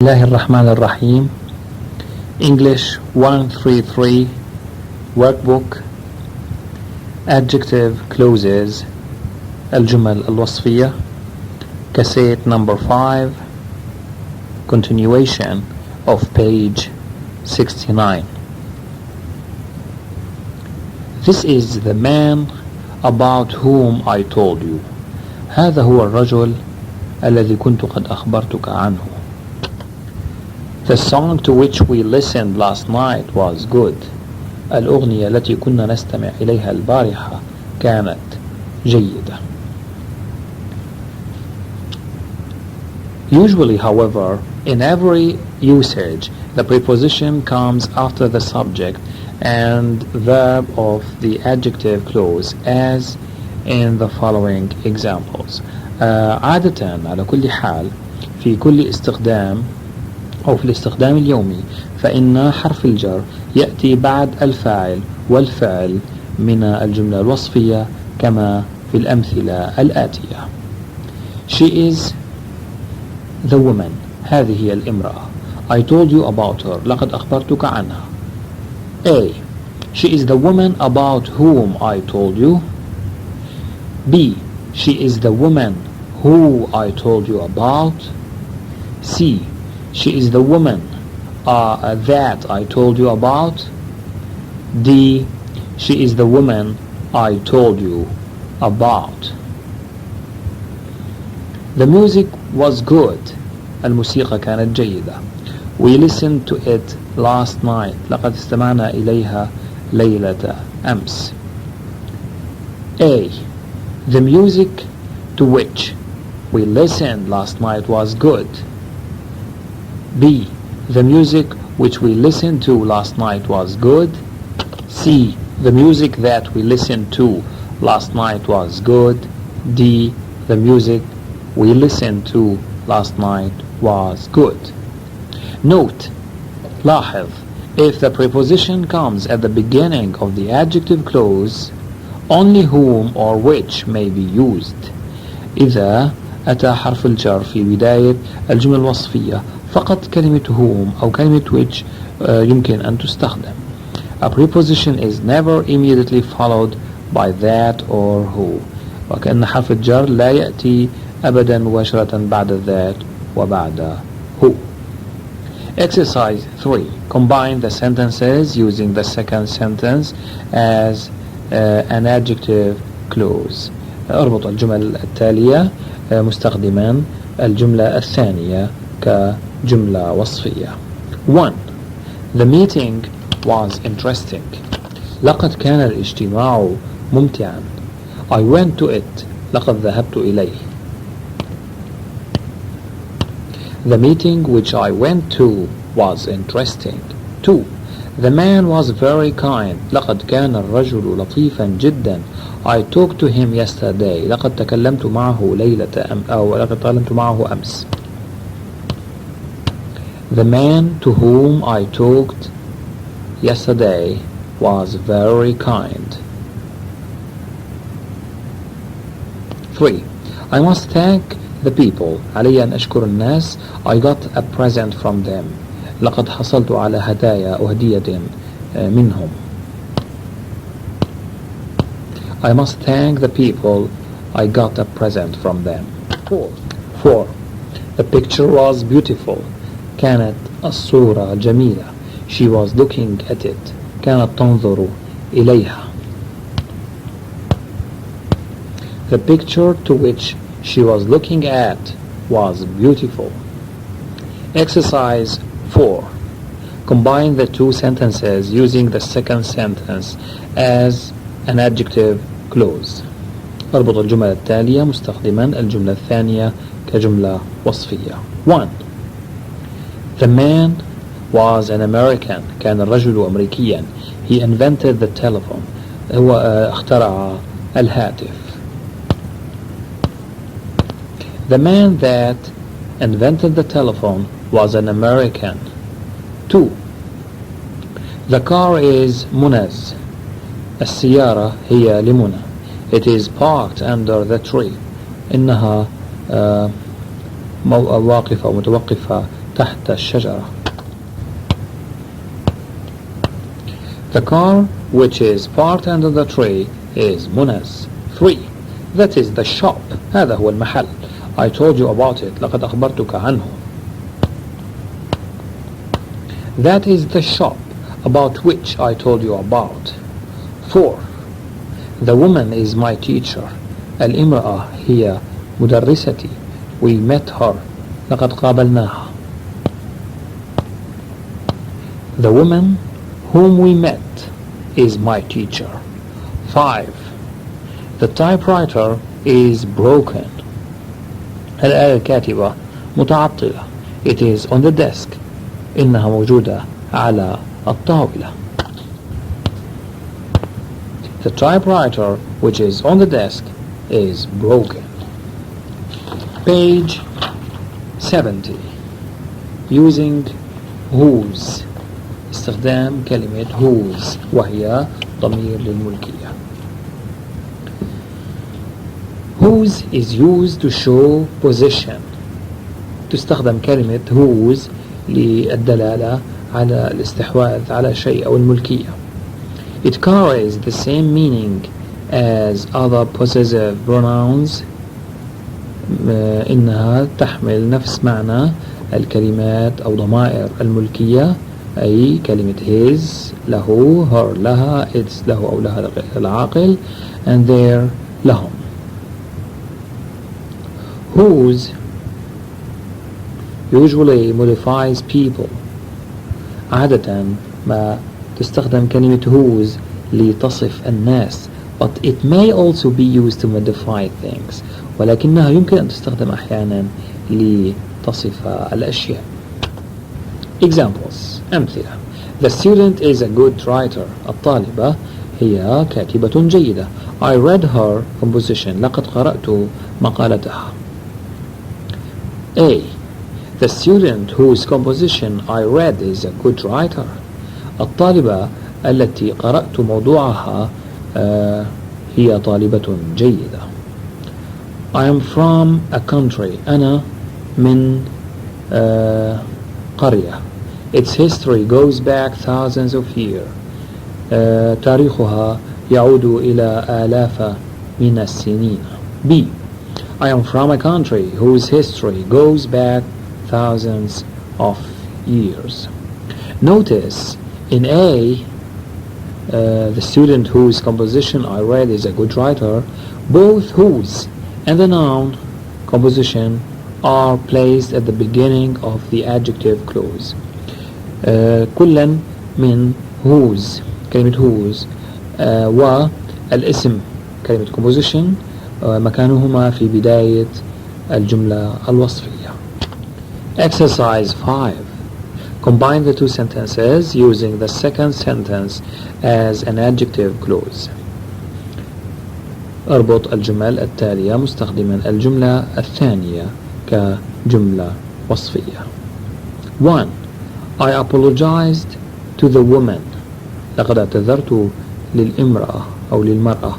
الله الرحمن الرحيم. English 133 Workbook Adjective Clauses الجمل الوصفية Cassette number 5 Continuation of page 69. This is the man about whom I told you. هذا هو الرجل الذي كنت قد أخبرتك عنه. The song to which we listened last night was good. الأغنية التي كنا نستمع إليها البارحة كانت جيدة. Usually, however, in every usage, the preposition comes after the subject and verb of the adjective clause as in the following examples. عادة على كل حال في كل استخدام أو في الاستخدام اليومي فإن حرف الجر يأتي بعد الفاعل والفعل من الجملة الوصفية كما في الأمثلة الآتية. She is the woman. هذه هي الامرأة. I told you about her. لقد أخبرتك عنها. A. She is the woman about whom I told you. B. She is the woman who I told you about. C. She is the woman that I told you about. D. She is the woman I told you about. The music was good. الموسيقى كانت جيدة. We listened to it last night. لقد استمعنا إليها ليلة أمس. A. The music to which we listened last night was good. B. The music which we listened to last night was good. C. The music that we listened to last night was good. D. The music we listened to last night was good. Note, لاحظ, if the preposition comes at the beginning of the adjective clause, only whom or which may be used. إذا أتى حرف الجر في بداية الجملة الوصفية فقط كلمة whom أو كلمة which يمكن أن تستخدم. A preposition is never immediately followed by that or who. وكأن حرف الجر لا يأتي أبدا مباشرة بعد that وبعد who. Exercise 3. Combine the sentences using the second sentence as an adjective clause. اربط الجمل التالية مستخدما الجملة الثانية كجملة وصفية. 1. The meeting was interesting. لقد كان الاجتماع ممتعا. I went to it. لقد ذهبت إليه. The meeting which I went to was interesting. 2. The man was very kind. لقد كان الرجل لطيفا جدا. I talked to him yesterday. لقد تكلمت معه لقد تكلمت معه أمس. The man to whom I talked yesterday was very kind. 3. I must thank the people. علي أن أشكر الناس. I got a present from them. لقد حصلت على هدايا أو هدية منهم. I must thank the people. I got a present from them. 4. The picture was beautiful. كانت الصورة جميلة. She was looking at it. كانت تنظر إليها. The picture to which she was looking at was beautiful. Exercise 4. Combine the two sentences using the second sentence as an adjective clause. اربط الجملة التالية مستخدما الجملة الثانية كجملة وصفية. 1. The man was an American. كان الرجل أمريكيا. He invented the telephone. هو اخترع الهاتف. The man that invented the telephone was an American. 2. The car is Muna's. السيارة هي لمنى. It is parked under the tree. إنها واقفة ومتوقفة تحت الشجرة. The car which is parked under the tree is Muna's. 3. That is the shop. هذا هو المحل. I told you about it. لقد أخبرتك عنه. That is the shop about which I told you about. 4. The woman is my teacher. الامرأة هي مدرستي. We met her. لقد قابلناها. The woman whom we met is my teacher. 5. The typewriter is broken. الآلة الكاتبة متعطلة. It is on the desk. إنها موجودة على الطاولة. The typewriter which is on the desk is broken. Page 70. Using whose. استخدام كلمة whose وهي ضمير للملكية. Whose is used to show possession. تستخدم كلمة whose للدلالة على الاستحواذ على شيء أو الملكية. It carries the same meaning as other possessive pronouns. إنها تحمل نفس معنى الكلمات أو ضمائر الملكية، أي كلمة his له، her لها، its له أو لها العاقل، and their لهم. Whose usually modifies people. عادة ما تستخدم كلمة whose لتصف الناس, but it may also be used to modify things. ولكنها يمكن أن تستخدم أحيانا لتصف الأشياء. Examples. أمثلة. The student is a good writer. الطالبة هي كاتبة جيدة. I read her composition. لقد قرأت مقالتها. A. The student whose composition I read is a good writer. الطالبة التي قرأت موضوعها هي طالبة جيدة. I am from a country. أنا من قرية. Its history goes back thousands of years. تاريخها يعود إلى آلاف من السنين. B. I am from a country whose history goes back thousands of years. Notice in A, the student whose composition I read is a good writer, both whose and the noun composition are placed at the beginning of the adjective clause. كلا من whose كلمة whose والاسم كلمة composition مكانهما في بداية الجملة الوصفية. Exercise 5. Combine the two sentences using the second sentence as an adjective clause. اربط الجمل التالية مستخدما الجملة الثانية كجملة وصفية. 1. I apologized to the woman. لقد اعتذرت للامرأة أو للمرأة.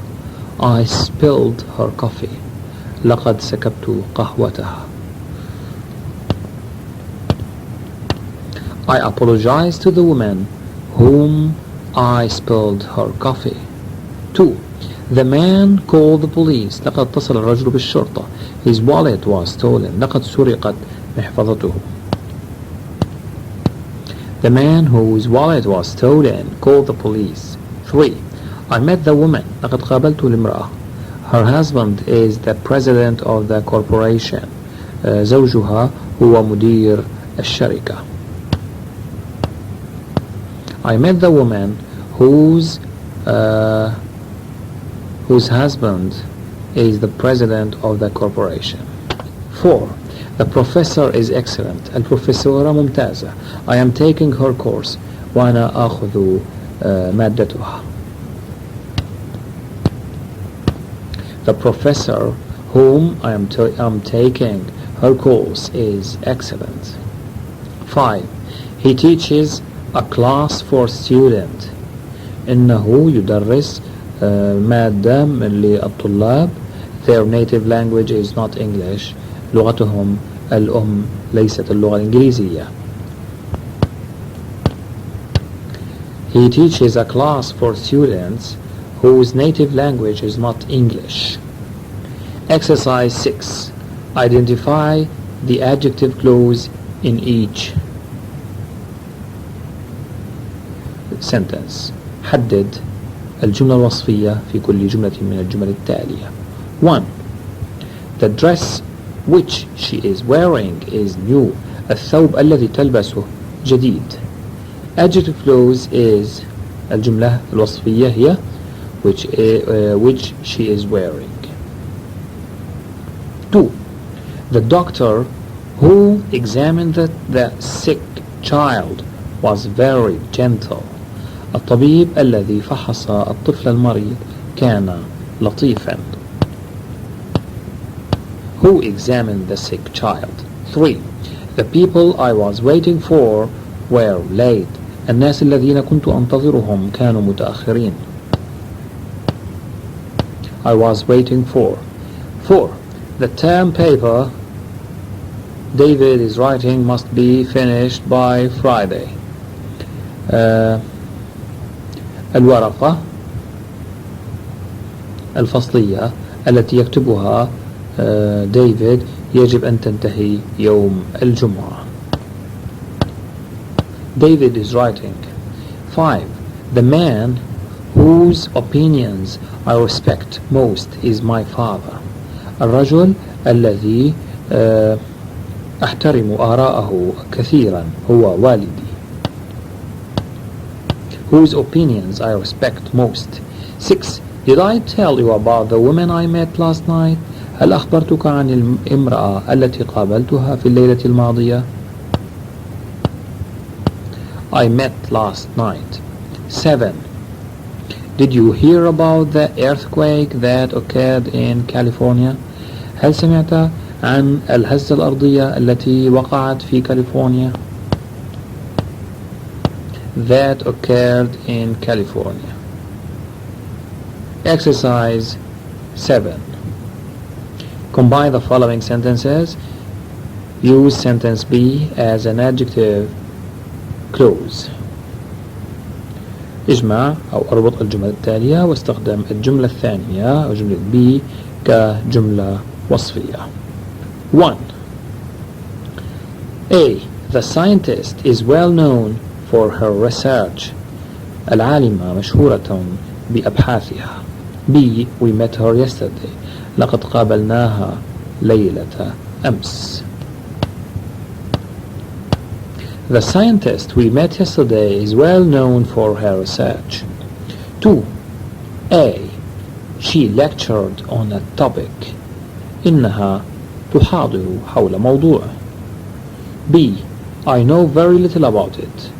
I spilled her coffee. لقد سكبت قهوتها. I apologized to the woman whom I spilled her coffee. 2. The man called the police. لقد اتصل الرجل بالشرطة. His wallet was stolen. لقد سرقت محفظته. The man whose wallet was stolen called the police. 3. I met the woman. لقد قابلت الامرأة. Her husband is the president of the corporation. زوجها هو مدير الشركة. I met the woman whose husband is the president of the corporation. 4. The professor is excellent. البروفيسورة ممتازة. I am taking her course. وأنا آخذ مادتها. The professor whom I am taking her course is excellent. 5. He teaches a class for student. إنه يدرس مادة للطلاب. Their native language is not English. لغتهم الأم ليست اللغة الإنجليزية. He teaches a class for students whose native language is not English. Exercise 6. Identify the adjective clause in each sentence. حدد الجملة الوصفية في كل جملة من الجمل التالية. 1. The dress which she is wearing is new. الثوب الذي تلبسه جديد. Adjective clause is الجملة الوصفية هي which she is wearing. 2. The doctor who examined the sick child was very gentle. الطبيب الذي فحص الطفل المريض كان لطيفا. Who examined the sick child? 3. The people I was waiting for were late. الناس الذين كنت أنتظرهم كانوا متأخرين. I was waiting for. 4. The term paper David is writing must be finished by Friday. الورقة الفصلية التي يكتبها ديفيد يجب أن تنتهي يوم الجمعة. David is writing. 5. The man whose opinions I respect most is my father. الرجل الذي أحترم آراءه كثيرا هو والدي. Whose opinions I respect most. 6. Did I tell you about the woman I met last night? هل أخبرتك عن الامرأة التي قابلتها في الليلة الماضية؟ I met last night. 7. Did you hear about the earthquake that occurred in California? هل سمعت عن الهزة الأرضية التي وقعت في كاليفورنيا؟ That occurred in California. Exercise 7. Combine the following sentences. Use sentence B as an adjective clause. اجمع أو أربط الجمل التالية واستخدم الجملة الثانية أو جملة B كجملة وصفية. 1. A. The scientist is well known for her research. العالمة مشهورة بأبحاثها. B. We met her yesterday. لقد قابلناها ليلة أمس. The scientist we met yesterday is well known for her research. 2. A. She lectured on a topic. إنها تحاضر حول موضوع. B. I know very little about it.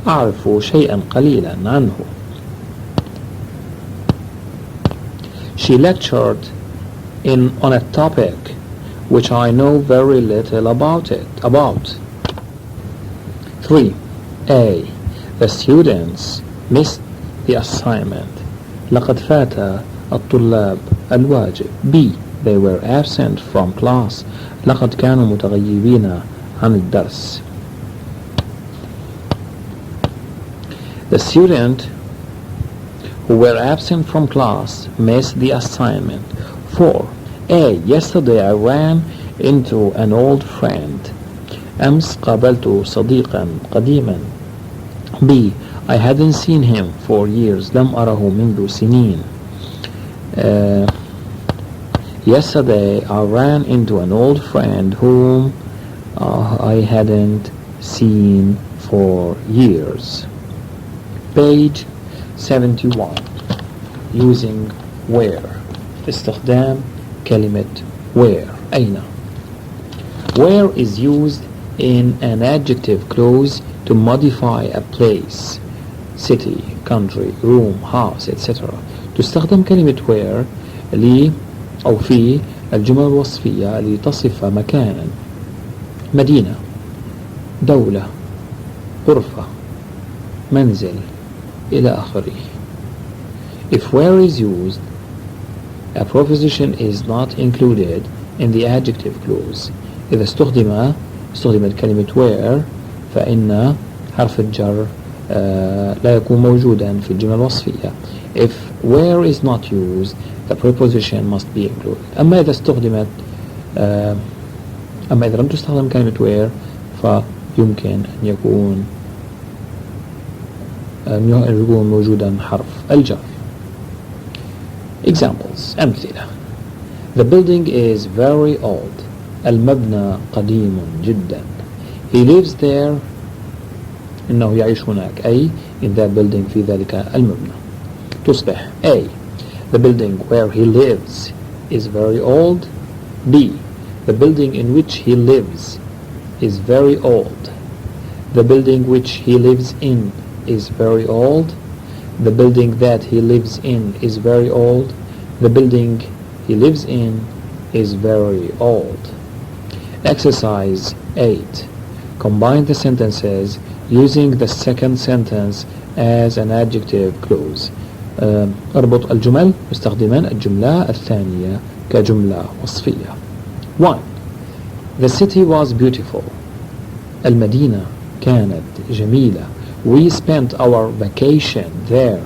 أعرف شيئا قليلا عنه. She lectured on a topic which I know very little about. 3. A. The students missed the assignment. لقد فات الطلاب الواجب. B. They were absent from class. لقد كانوا متغيبين عن الدرس. The student who were absent from class missed the assignment. 4. A. Yesterday I ran into an old friend. أمس قابلت صديقا قديما. B. I hadn't seen him for years. لم أره منذ سنين. Yesterday I ran into an old friend whom I hadn't seen for years. Page 71. Using where. استخدام كلمة where. أين. Where is used in an adjective clause to modify a place, city, country, room, house, etc. تستخدم كلمة where لي أو في الجمل الوصفية لتصف مكانا، مدينة، دولة، غرفة، منزل إلى آخره. If where is used, a preposition is not included in the adjective clause. إذا استخدمت كلمة where فإن حرف الجر لا يكون موجودا في الجملة الوصفية. If where is not used, the preposition must be included. أما إذا لم تستخدم كلمة where فيمكن أن يكون موجودا حرف الجر. Examples. أمثلة. The building is very old. المبنى قديم جدا. He lives there. إنه يعيش هناك، أي in that building في ذلك المبنى. تصبح A. The building where he lives is very old. B. The building in which he lives is very old. The building which he lives in is very old. The building that he lives in is very old. The building he lives in is very old. Exercise 8. Combine the sentences using the second sentence as an adjective clause. اربط الجمل مستخدما الجملة الثانية كجملة وصفية. 1. The city was beautiful. المدينة كانت جميلة. We spent our vacation there.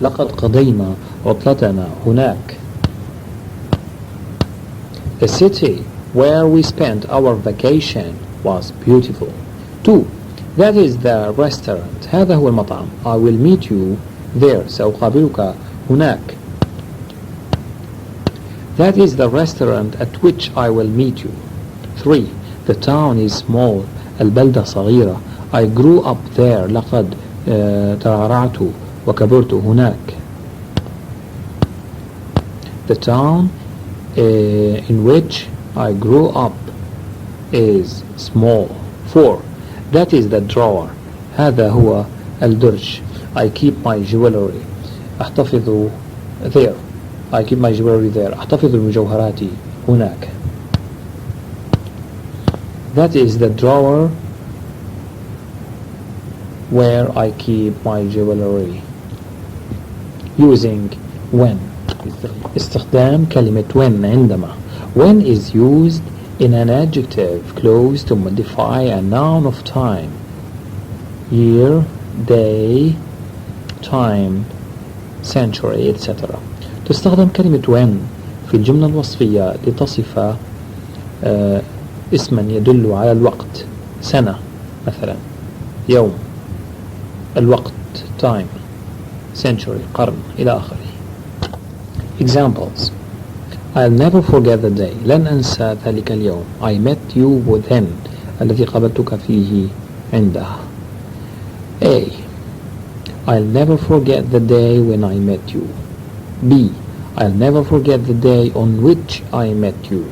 لقد قضينا عطلتنا هناك. The city where we spent our vacation was beautiful. 2. That is the restaurant. هذا هو المطعم. I will meet you there. سأقابلك هناك. That is the restaurant at which I will meet you. 3. The town is small. البلدة صغيرة. I grew up there. لقد ترعرعت وكبرت هناك. The town in which I grew up is small. 4. That is the drawer. هذا هو الدرج. I keep my jewelry. أحتفظ there. I keep my jewelry there. أحتفظ بمجوهراتي هناك. That is the drawer where I keep my jewelry. Using when. استخدام كلمة when عندما. When is used in an adjective clause to modify a noun of time. Year, day, time, century, etc. تستخدم كلمة when في الجملة الوصفية لتصف اسما يدل على الوقت. سنة مثلا، يوم، الوقت time, century قرن إلى آخره. Examples. I'll never forget the day. لن أنسى ذلك اليوم. I met you within. الذي قابلتك فيه عندها. A. I'll never forget the day when I met you. B. I'll never forget the day on which I met you.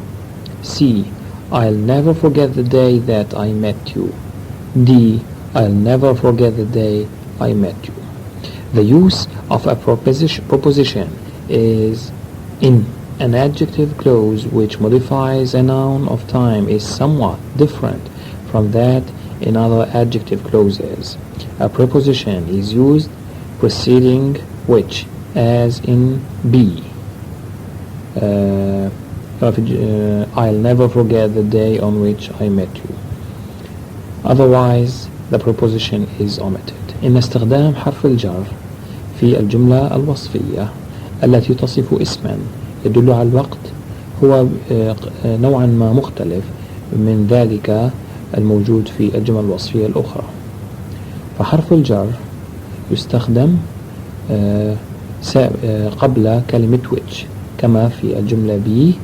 C. I'll never forget the day that I met you. D. I'll never forget the day I met you. The use of a proposition is in an adjective clause which modifies a noun of time is somewhat different from that in other adjective clauses. A preposition is used preceding which, as in B. I'll never forget the day on which I met you. Otherwise, the preposition is omitted. إن استخدام حرف الجر في الجملة الوصفية التي تصف اسما يدل على الوقت هو نوعا ما مختلف من ذلك الموجود في الجمل الوصفية الأخرى. فحرف الجر يستخدم قبل كلمة which كما في الجملة B.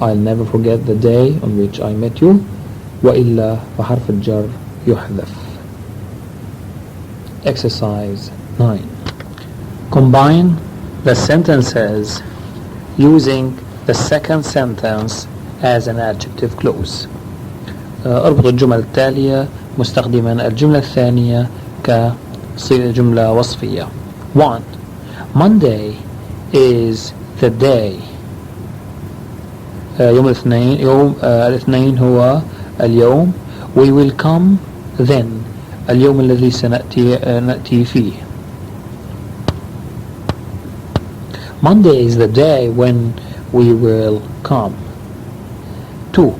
I'll never forget the day on which I met you. وإلا فحرف الجر يحذف. Exercise 9. Combine the sentences using the second sentence as an adjective clause. اربط الجمل التالية مستخدما الجملة الثانية كجملة وصفية. 1. Monday is the day. يوم الاثنين هو اليوم. We will come then. اليوم الذي سنأتي فيه. Monday is the day when we will come. 2.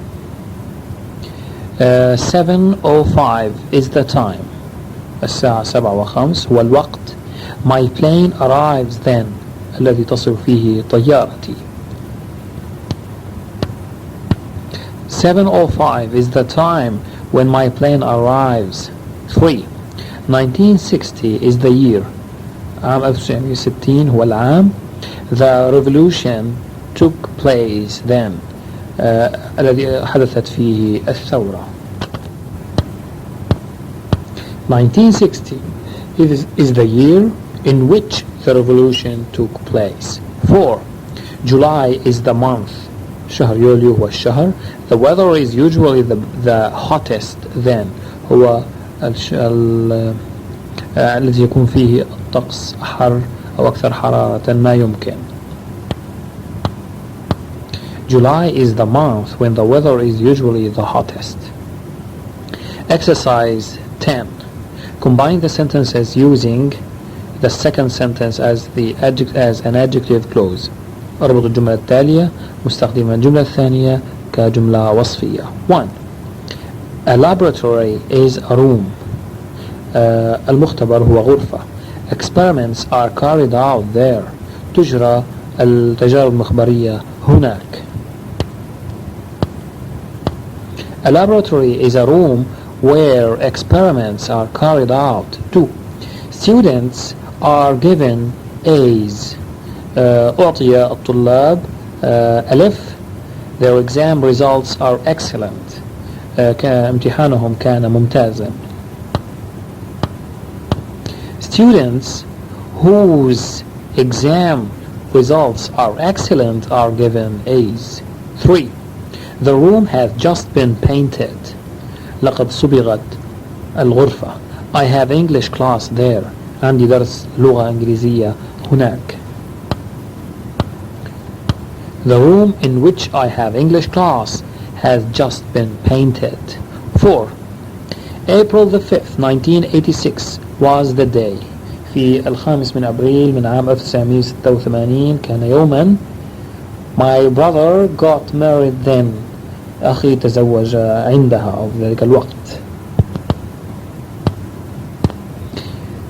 7:05 is the time. الساعة 7:05 هو الوقت. My plane arrives then. الذي تصل فيه طيارتي. 7:05 is the time when my plane arrives. 3. 1960 is the year. عام 1960 هو العام. The revolution took place then. الذي حدثت فيه الثورة. 1960 is the year in which the revolution took place. 4. July is the month. شهر يوليو هو الشهر. The weather is usually the hottest then. هو الذي يكون فيه الطقس حر أو أكثر حرارة ما يمكن. July is the month when the weather is usually the hottest. Exercise 10. Combine the sentences using the second sentence as an adjective clause. اربط الجملة التالية مستخدما الجملة الثانية كجملة وصفية. 1. A laboratory is a room. المختبر هو غرفة. Experiments are carried out there. تجرى التجارب المخبرية هناك. A laboratory is a room where experiments are carried out. 2. Students are given A's. أعطي الطلاب ألف. Their exam results are excellent. امتحانهم كان ممتازا. Students whose exam results are excellent are given A's. 3. The room has just been painted. لقد صبغت الغرفة. I have English class there. عندي درس لغة إنجليزية هناك. The room in which I have English class has just been painted. 4. April the 5th, 1986 was the day. في الخامس من أبريل من عام 1986 كان يوما. My brother got married then. أخي تزوج عندها أو في ذلك الوقت.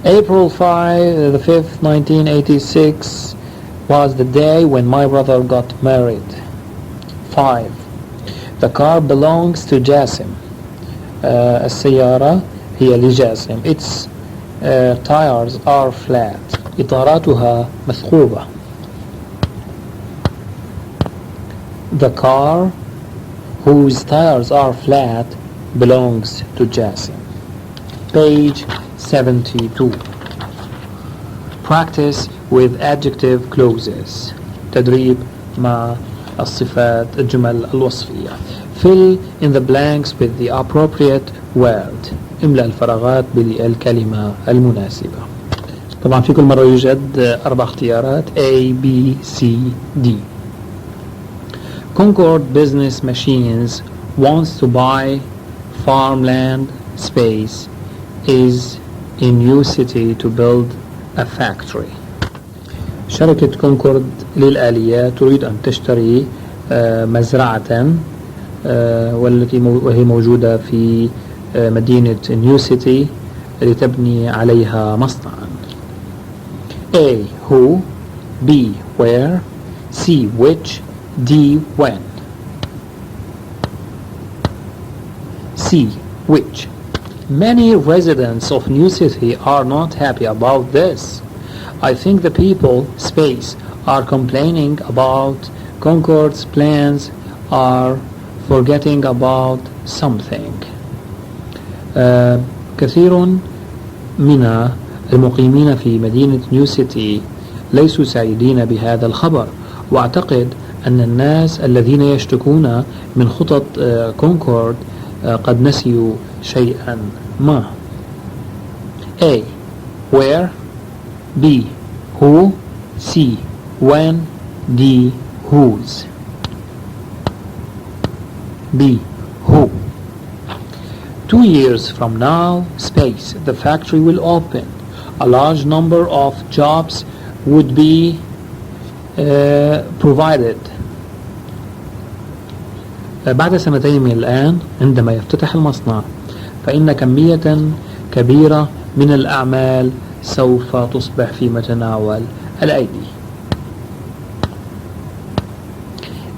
April 5th, 1986 was the day when my brother got married. 5. The car belongs to Jasim. السيارة هي لجاسم. Its tires are flat. إطاراتها مثقوبة. The car whose tires are flat belongs to Jasim. Page 72. Practice with adjective clauses. تدريب مع الصفات الجمل الوصفية. Fill in the blanks with the appropriate word. املأ الفراغات بالكلمة المناسبة. طبعا في كل مرة يوجد 4 اختيارات A, B, C, D. Concord Business Machines wants to buy farmland space is in new city to build a factory. شركة كونكورد للآليات تريد أن تشتري مزرعة وهي موجودة في مدينة نيو سيتي لتبني عليها مصنعا. A. Who. B. Where. C. Which. D. When. C. Which. Many residents of New City are not happy about this. I think the people, space, are complaining about Concord's plans are forgetting about something. كثير من المقيمين في مدينة نيو سيتي ليسوا سعيدين بهذا الخبر، وأعتقد أن الناس الذين يشتكون من خطط كونكورد قد نسيوا شيئا ما. A. Where. B. Who. C. When. D. Whose. B. Who. 2 years from now, space, the factory will open. A large number of jobs would be provided. بعد سنتين من الآن عندما يفتتح المصنع فإن كمية كبيرة من الأعمال سوف تصبح في متناول الأيدي.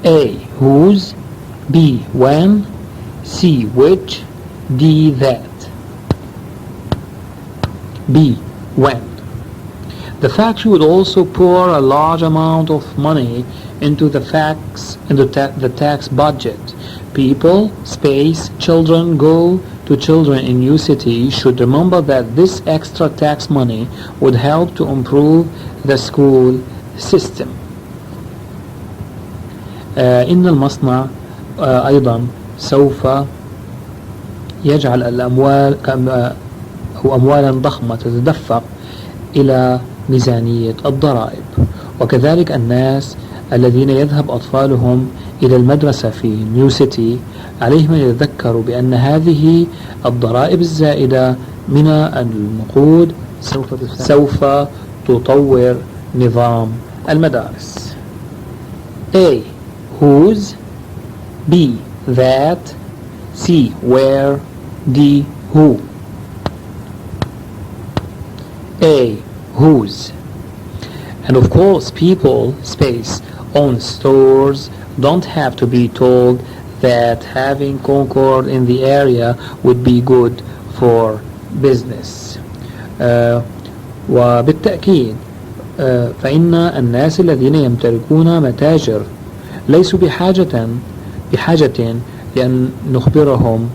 A. Whose. B. When. C. Which. D. That. B. When. The factory would also pour a large amount of money into the tax budget. People, space, children go to children in new city should remember that this extra tax money would help to improve the school system. إن المصنع أيضا سوف يجعل الأموال أو أموالا ضخمة تتدفق إلى ميزانية الضرائب، وكذلك الناس الذين يذهب أطفالهم إلى المدرسة في نيو سيتي عليهم أن يتذكروا بأن هذه الضرائب الزائدة من النقود سوف تطور نظام المدارس. A. Whose. B. That. C. Where. D. Who. A. Whose. And of course people, space, own stores don't have to be told that having Concord in the area would be good for business. وبالتأكيد فإن الناس الذين يمتلكون متاجر ليسوا بحاجة لأن نخبرهم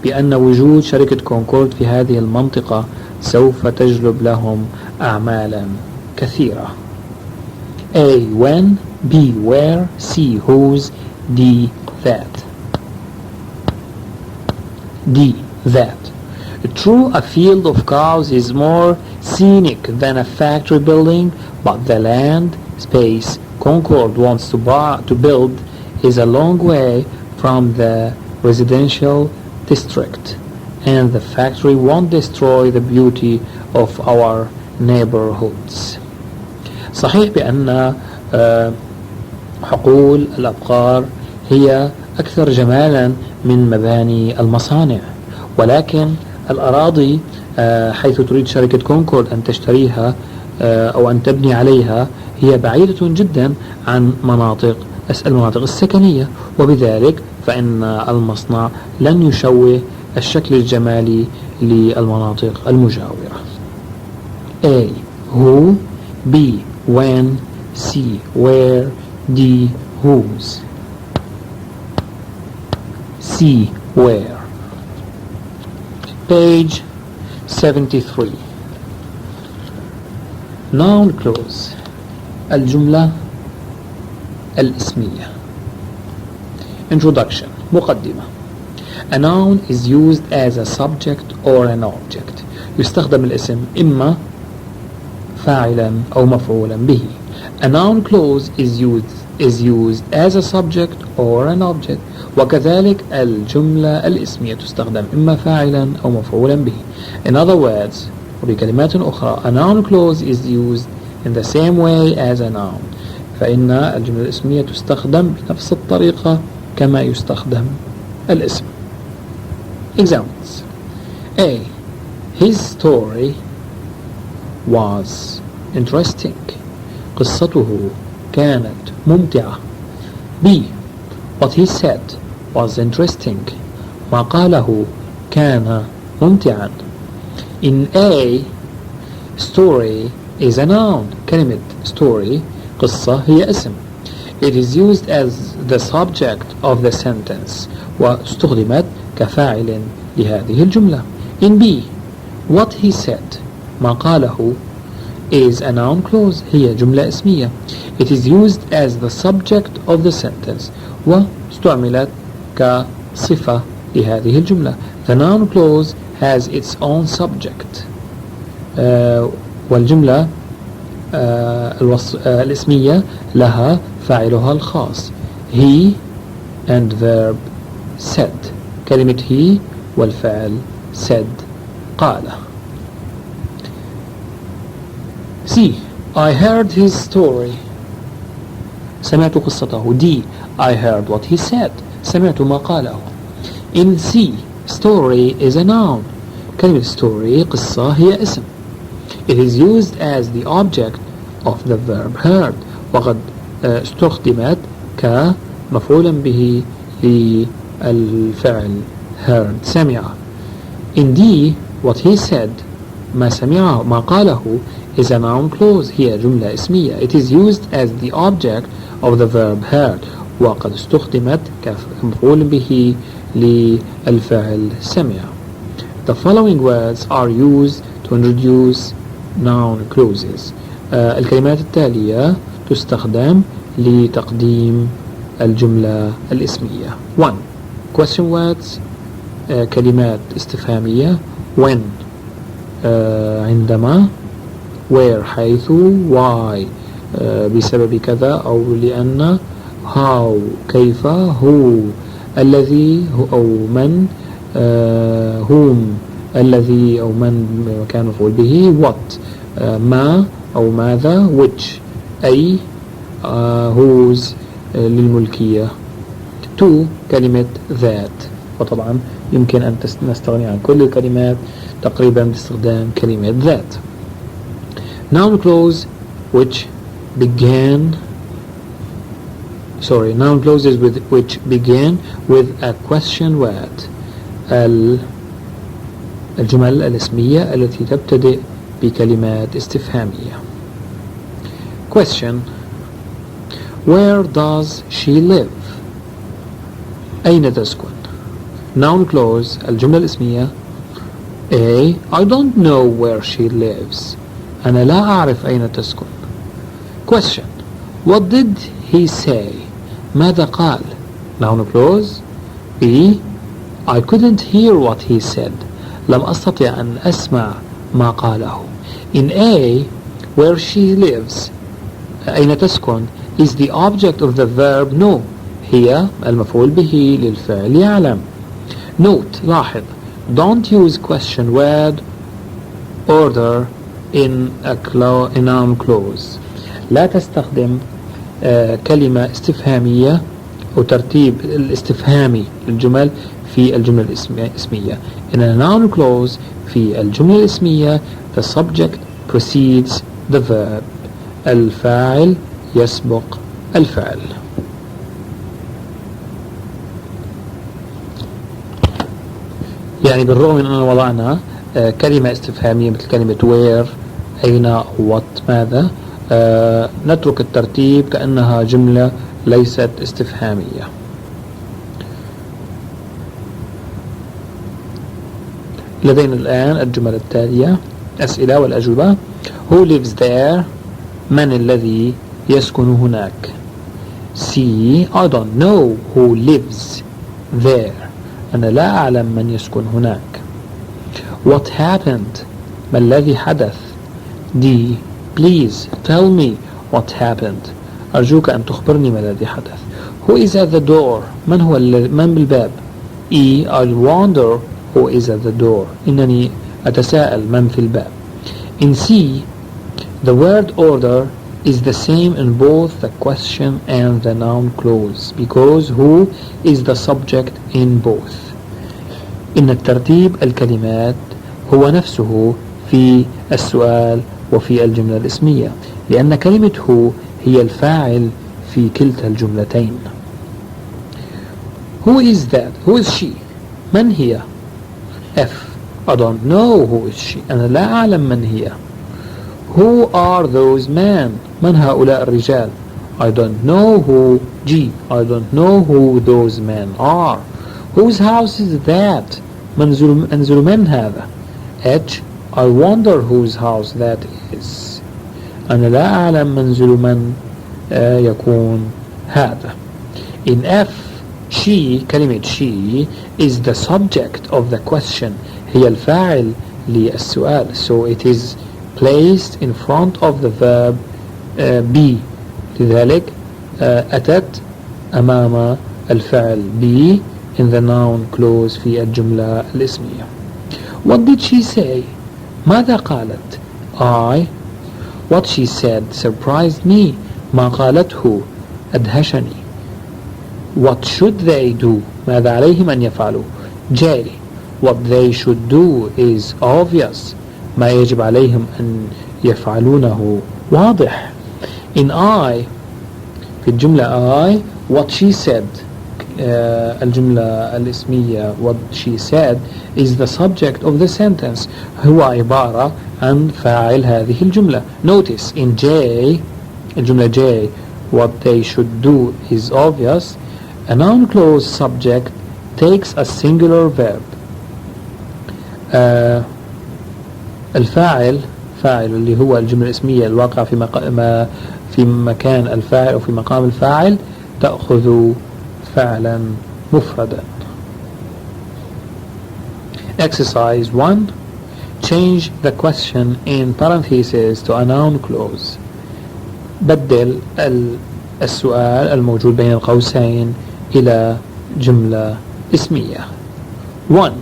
بأن وجود شركة كونكورد في هذه المنطقة سوف تجلب لهم أعمالا كثيرة. A. When. B. Where. C. Whose. D. That. D. That. True, a field of cows is more scenic than a factory building, but the land, space, Concord wants to build is a long way from the residential district, and the factory won't destroy the beauty of our neighborhoods. صحيح بأن حقول الأبقار هي أكثر جمالا من مباني المصانع، ولكن الأراضي حيث تريد شركة كونكورد أن تشتريها أو أن تبني عليها هي بعيدة جدا عن المناطق السكنية، وبذلك فإن المصنع لن يشوه الشكل الجمالي للمناطق المجاورة. A. Who. B. When. C. Where. D. Whose. C. Where. Page 73. Noun clause. الجملة الاسمية. Introduction. مقدمة. A noun is used as a subject or an object. يستخدم الاسم إما فاعلا أو مفعولا به. A noun clause is used as a subject or an object. وكذلك الجملة الاسمية تستخدم إما فاعلا أو مفعولا به. In other words, وبكلمات أخرى, a noun clause is used in the same way as a noun. فإن الجملة الاسمية تستخدم بنفس الطريقة كما يستخدم الاسم. Examples. A. His story was interesting. قصته كانت ممتعة. B. What he said was interesting. ما قاله كان ممتعا. In A, story is a noun. كلمة story قصة هي اسم. It is used as the subject of the sentence واستخدمت كفاعل لهذه الجملة. In B, what he said ما قاله is a noun clause هي جملة اسمية. It is used as the subject of the sentence واستعملت كصفة لهذه الجملة. The noun clause has its own subject. والجملة الاسمية لها فاعلها الخاص. He and verb said. كلمة he والفعل said قال. C. I heard his story. سمعت قصته. D. I heard what he said. سمعت ما قاله. In C, story is a noun. كلمة story قصة هي اسم. It is used as the object of the verb heard. وقد استخدمت كمفعولا به للفعل heard سمع. In D, what he said ما سمعه ما قاله is a noun clause هي جملة اسمية. It is used as the object of the verb heard. وقد استخدمت كمفعول به للفعل سمع. The following words are used to introduce noun clauses. الكلمات التالية تستخدم لتقديم الجملة الاسمية. 1. Question words كلمات استفهامية. When عندما. Where حيث. Why بسبب كذا أو لأن. How كيف. Who الذي أو من. whom الذي أو من كان مفعول به. What ما أو ماذا. Which أي. whose للملكية. 2. كلمة that. وطبعا يمكن أن نستغني عن كل الكلمات تقريبا باستخدام كلمة that. Noun clause which began noun clauses which begin with a question word. الجمل الاسمية التي تبتدئ بكلمات استفهامية. Question. Where does she live? أين تسكن؟ Noun clause الجملة الاسمية. A. I don't know where she lives. أنا لا أعرف أين تسكن. Question. What did he say? ماذا قال؟ Noun clause. B. I couldn't hear what he said. لم أستطع أن أسمع ما قاله. In A, where she lives أين تسكن is the object of the verb know. هي المفعول به للفعل يعلم. Note لاحظ. Don't use question word order in a noun clause. لا تستخدم كلمة استفهامية أو ترتيب الاستفهامي للجمل في الجملة الاسمية. In a noun clause في الجملة الاسمية the subject precedes the verb. الفاعل يسبق الفعل. يعني بالرغم من أننا وضعنا كلمة استفهامية مثل كلمة where أين what ماذا نترك الترتيب كأنها جملة ليست استفهامية. لدينا الآن الجمل التالية أسئلة والأجوبة. Who lives there? من الذي يسكن هناك؟ C. I don't know who lives there. أنا لا أعلم من يسكن هناك. What happened? ما الذي حدث؟ D. Please tell me what happened. أرجوك أن تخبرني ما الذي حدث. Who is at the door? من بالباب؟ E. I wonder who is at the door. إنني أتساءل من في الباب. In C, the word order is the same in both the question and the noun clause because who is the subject in both. إن الترتيب الكلمات هو نفسه في السؤال وفي الجملة الاسمية لأن كلمة هو هي الفاعل في كلتا الجملتين. Who is that? Who is she? من هي؟ F. I don't know who is she. أنا لا أعلم من هي. Who are those men? من هؤلاء الرجال؟ I don't know who. G. I don't know who those men are. Whose house is that? منزل من هذا؟ H. I wonder whose house that is. أنا لا أعلم منزل من يكون هذا. In F, she كلمة she is the subject of the question. هي الفاعل للسؤال. So it is placed in front of the verb be. لذلك أتت أمام الفعل be in the noun clause في الجملة الاسمية. What did she say? ماذا قالت؟ I. What she said surprised me. ما قالته أدهشني. What should they do? ماذا عليهم أن يفعلوا. J. What they should do is obvious. ما يجب عليهم أن يفعلونه واضح. In I, في الجملة I, what she said, الجملة الاسمية what she said is the subject of the sentence. هو عبارة عن فاعل هذه الجملة. Notice in J, الجملة J, what they should do is obvious. A noun clause subject takes a singular verb. الفاعل فاعل اللي هو الجملة الاسمية الواقع في مكان الفاعل أو في مقام الفاعل تأخذ فعلا مفردا. Exercise 1. Change the question in parentheses to a noun clause. بدل السؤال الموجود بين القوسين إلى جملة اسمية. 1.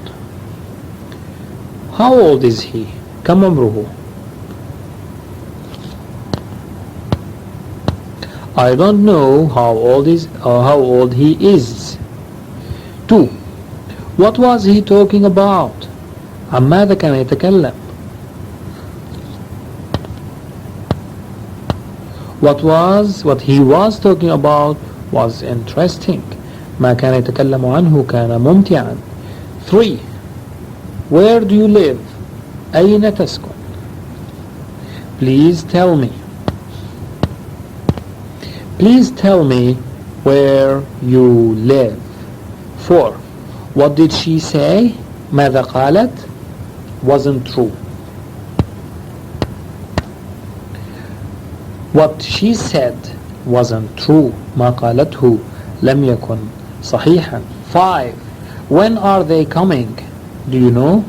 How old is he? كم عمره؟ I don't know how old he is. 2. What was he talking about? عن ماذا كان يتكلم؟ What he was talking about was interesting. ما كان يتكلم عنه كان ممتعا. 3. Where do you live? أين تسكن؟ Please tell me. Please tell me where you live. 4. What did she say? ماذا قالت? Wasn't true. What she said wasn't true. ما قالته لم يكن صحيحا. 5. When are they coming? Do you know?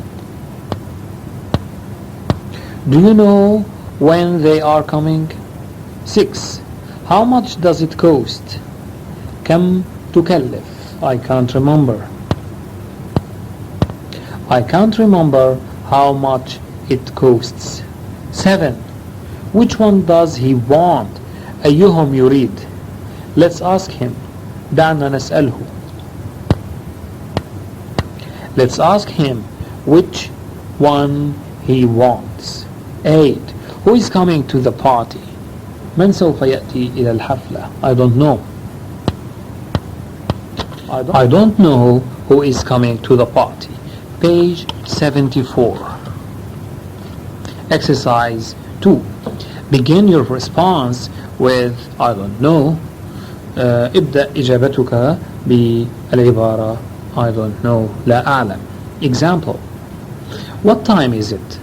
Do you know when they are coming? 6. How much does it cost? كم تكلف? I can't remember. I can't remember how much it costs. 7. Which one does he want? أيهم يريد? Let's ask him. دعنا نسأله. Let's ask him which one he wants. 8. Who is coming to the party? من سوف يأتي إلى الحفلة? I don't know. I don't know who is coming to the party. Page 74. Exercise 2. Begin your response with I don't know. ابدأ إجابتك بالعبارة I don't know. لا أعلم. Example. What time is it?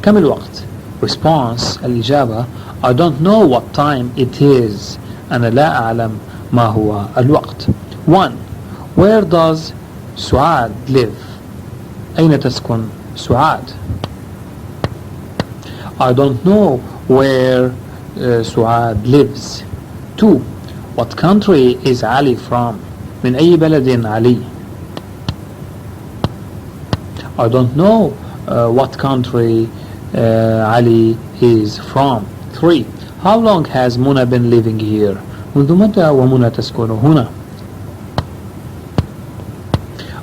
كم الوقت? Response الإجابة I don't know what time it is. أنا لا أعلم ما هو الوقت. 1. Where does سعاد live? أين تسكن سعاد? I don't know where سعاد lives. 2. What country is Ali from? من أي بلد علي? I don't know what country Ali is from. 3. How long has Muna been living here? منذ متى ومنى تسكن هنا?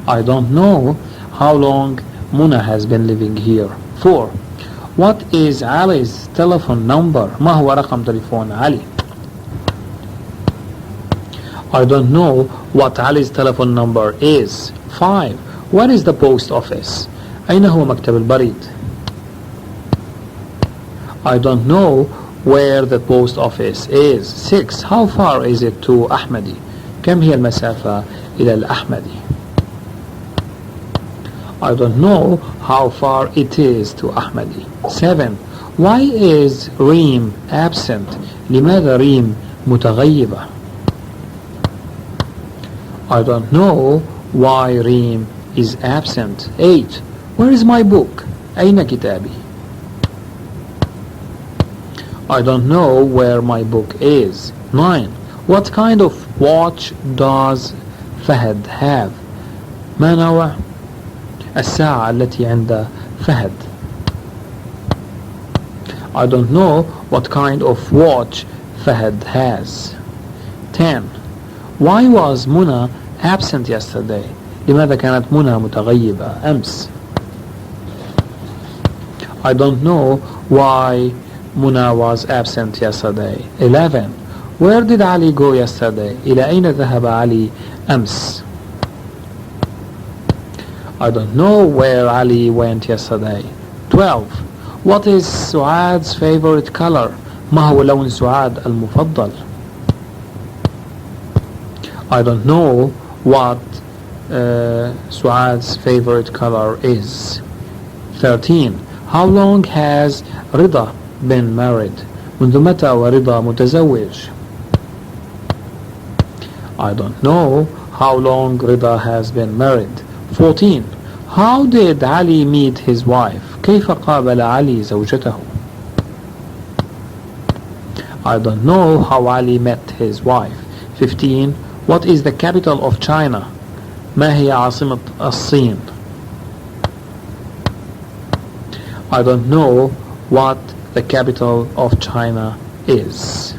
I don't know how long Muna has been living here. 4. What is Ali's telephone number? ما هو رقم تليفون علي? I don't know what Ali's telephone number is. 5. Where is the post office? أين هو مكتب البريد? I don't know where the post office is. 6. How far is it to Ahmadi? كم هي المسافة إلى الأحمدي? I don't know how far it is to Ahmadi. 7. Why is Reem absent? لماذا ريم متغيبة? I don't know why Reem is absent. 8. Where is my book? أين كتابي? I don't know where my book is. 9. What kind of watch does فهد have? ما نوع الساعة التي عند فهد? I don't know what kind of watch Fahad has. 10. Why was منى absent yesterday? لماذا كانت منى متغيبة أمس؟ I don't know why Muna was absent yesterday. 11. Where did Ali go yesterday? إلى أين ذهب علي أمس? I don't know where Ali went yesterday. 12. What is سعاد's favorite color? ما هو لون سعاد المفضل؟ I don't know what سعاد's favorite color is. 13. How long has رضا been married? منذ متى ورضا متزوج؟ I don't know how long رضا has been married. 14. How did Ali meet his wife? كيف قابل علي زوجته؟ I don't know how Ali met his wife. 15. What is the capital of China? ما هي عاصمة الصين؟ I don't know what the capital of China is.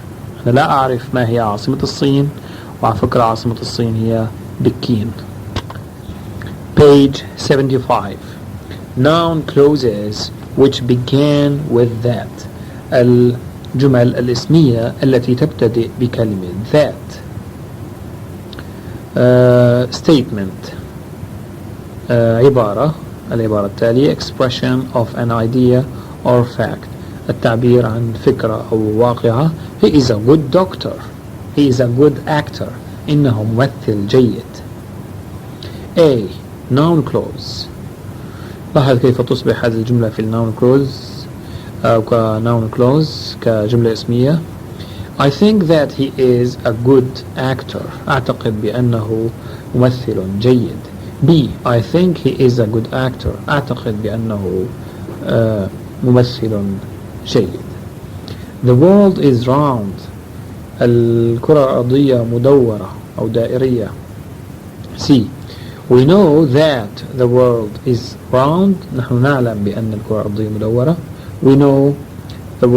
أنا لا أعرف ما هي عاصمة الصين، وعلى فكرة عاصمة الصين هي بكين. Page 75. Noun clauses which begin with that. الجمل الاسمية التي تبتدئ بكلمة that. Statement. العبارة التالية expression of an idea or fact. التعبير عن فكرة أو واقعة. He is a good doctor. He is a good actor. إنه ممثل جيد. A. Noun clause. لاحظ كيف تصبح هذه الجملة في النون clause أو كنون clause كجملة اسمية. I think that he is a good actor. أعتقد بأنه ممثل جيد. B. I think he is a good actor. أعتقد بأنه ممثل جيد. The world is round. الكرة الأرضية مدورة أو دائرية. C. We know that the world is round. نحن نعلم بأن الكرة الأرضية مدورة. We know the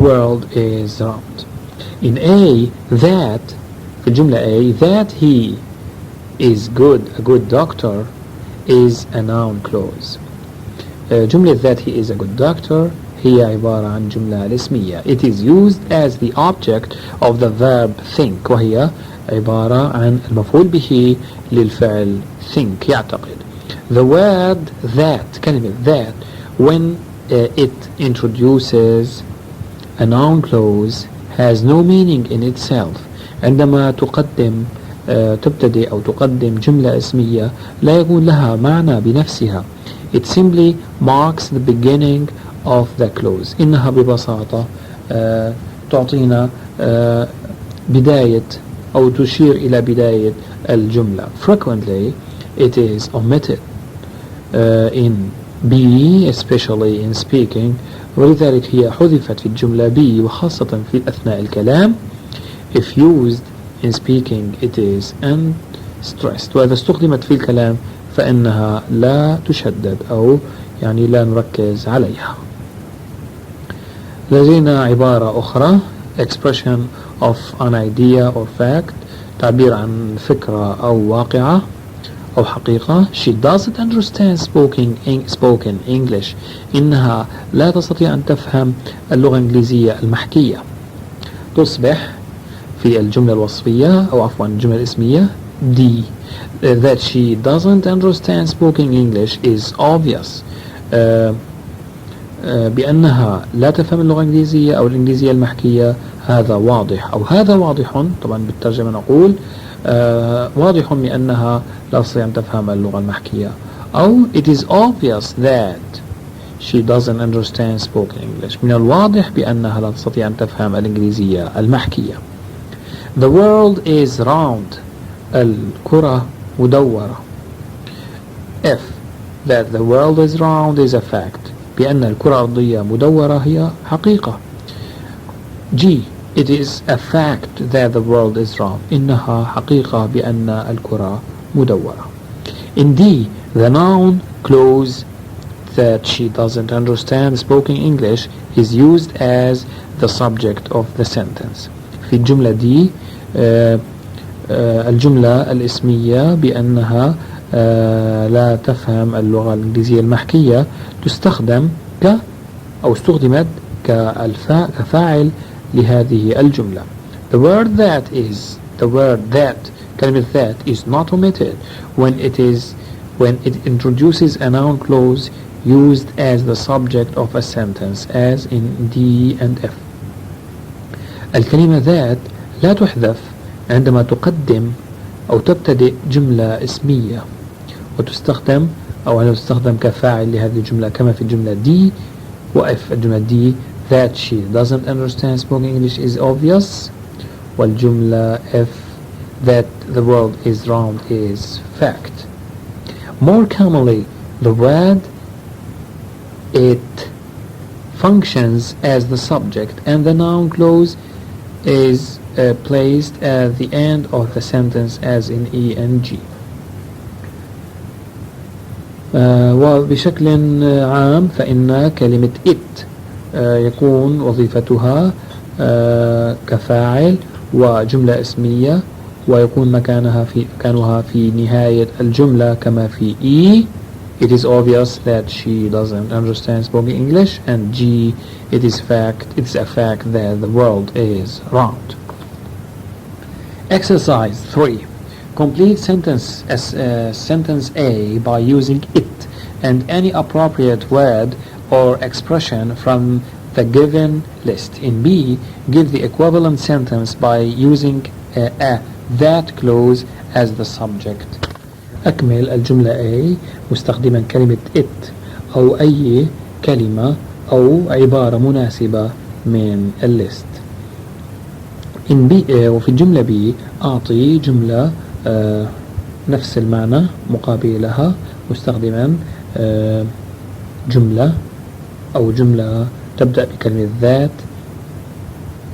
world is round. In A, that في الجملة A, that he is a good doctor is a noun clause. جملة that he is a good doctor هي عبارة عن جملة اسمية. It is used as the object of the verb think وهي عبارة عن المفعول به للفعل think يعتقد. The word that كلمة that when it introduces a noun clause has no meaning in itself. عندما تبتدئ أو تقدم جملة اسمية لا يكون لها معنى بنفسها. It simply marks the beginning of the clause. إنها ببساطة تعطينا بداية أو تشير إلى بداية الجملة. Frequently it is omitted in B especially in speaking. ولذلك هي حذفت في الجملة B وخاصة في أثناء الكلام. If used in speaking it is unstressed. وإذا استخدمت في الكلام فإنها لا تشدد أو يعني لا نركز عليها. لدينا عبارة أخرى expression of an idea or fact. تعبير عن فكرة أو واقعة أو حقيقة. She doesn't understand spoken English. إنها لا تستطيع أن تفهم اللغة الإنجليزية المحكية. تصبح في الجملة الوصفية أو عفوا الجملة الاسمية D. That she doesn't understand spoken English is obvious. بأنها لا تفهم اللغة الإنجليزية أو الإنجليزية المحكية هذا واضح أو هذا واضح. طبعا بالترجمة نقول واضح بأنها لا تستطيع أن تفهم اللغة المحكية أو it is obvious that she doesn't understand spoken English. من الواضح بأنها لا تستطيع أن تفهم الإنجليزية المحكية. The world is round. الكرة مدورة. F. That the world is round is a fact. بأن الكرة الأرضية مدورة هي حقيقة. G. It is a fact that the world is round. إنها حقيقة بأن الكرة مدورة. In D. The noun clause that she doesn't understand spoken English is used as the subject of the sentence. في الجملة دي الجملة الاسمية بأنها لا تفهم اللغة الإنجليزية المحكية تستخدم أو استخدمت كفاعل لهذه الجملة. The word that كلمة that is not omitted when it introduces a noun clause used as the subject of a sentence as in D and F. الكلمة that لا تحذف عندما تقدم أو تبتدئ جملة اسمية وتستخدم كفاعل لهذه الجملة كما في الجملة D و F. الجملة D that she doesn't understand spoken English is obvious, والجملة F that the world is round is fact. More commonly, the word it functions as the subject and the noun clause is placed at the end of the sentence as in ing. وبشكل عام فإن كلمة it يكون وظيفتها كفاعل وجملة اسمية ويكون مكانها في نهاية الجملة كما في E. It is obvious that she doesn't understand spoken English, and G. It is a fact that the world is round. Exercise 3. Complete sentence A by using it and any appropriate word or expression from the given list. In B, give the equivalent sentence by using a that clause as the subject. أكمل الجملة A مستخدما كلمة it أو أي كلمة أو عبارة مناسبة من الليست. In B وفي الجملة B أعطي جملة نفس المعنى مقابلها مستخدما جملة أو جملة تبدأ بكلمة ذات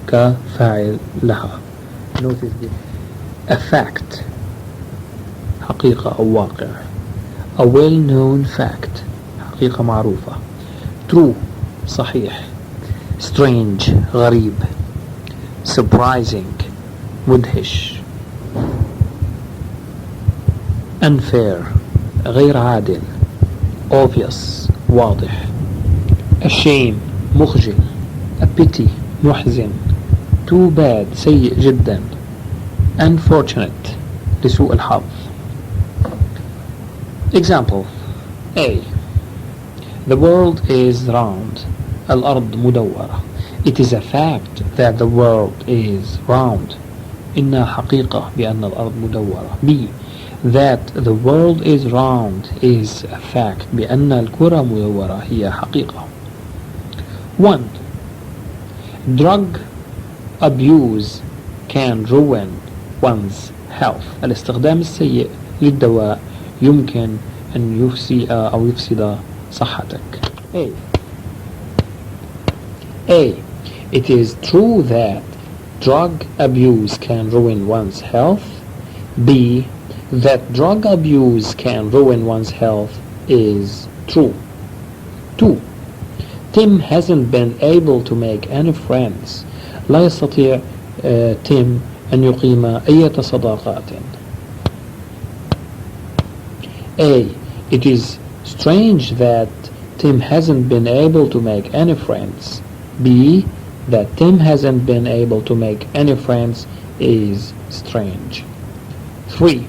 كفاعل لها. A fact حقيقة أو واقع. A well-known fact حقيقة معروفة. True صحيح. Strange غريب. Surprising مدهش. Unfair غير عادل. Obvious واضح. A shame مخجل. A pity محزن. Too bad سيء جدا. Unfortunate لسوء الحظ. Example A. The world is round. الأرض مدورة. It is a fact that the world is round. إنها حقيقة بأن الأرض مدورة. B. That the world is round is a fact بأن الكرة مدورة هي حقيقة. 1. Drug abuse can ruin one's health. الاستخدام السيء للدواء يمكن أن يفسد صحتك. A. It is true that drug abuse can ruin one's health. B. That drug abuse can ruin one's health is true. 2. Tim hasn't been able to make any friends. لا يستطيع تيم أن يقيم أي صداقات. A. It is strange that Tim hasn't been able to make any friends. B. That Tim hasn't been able to make any friends is strange. 3.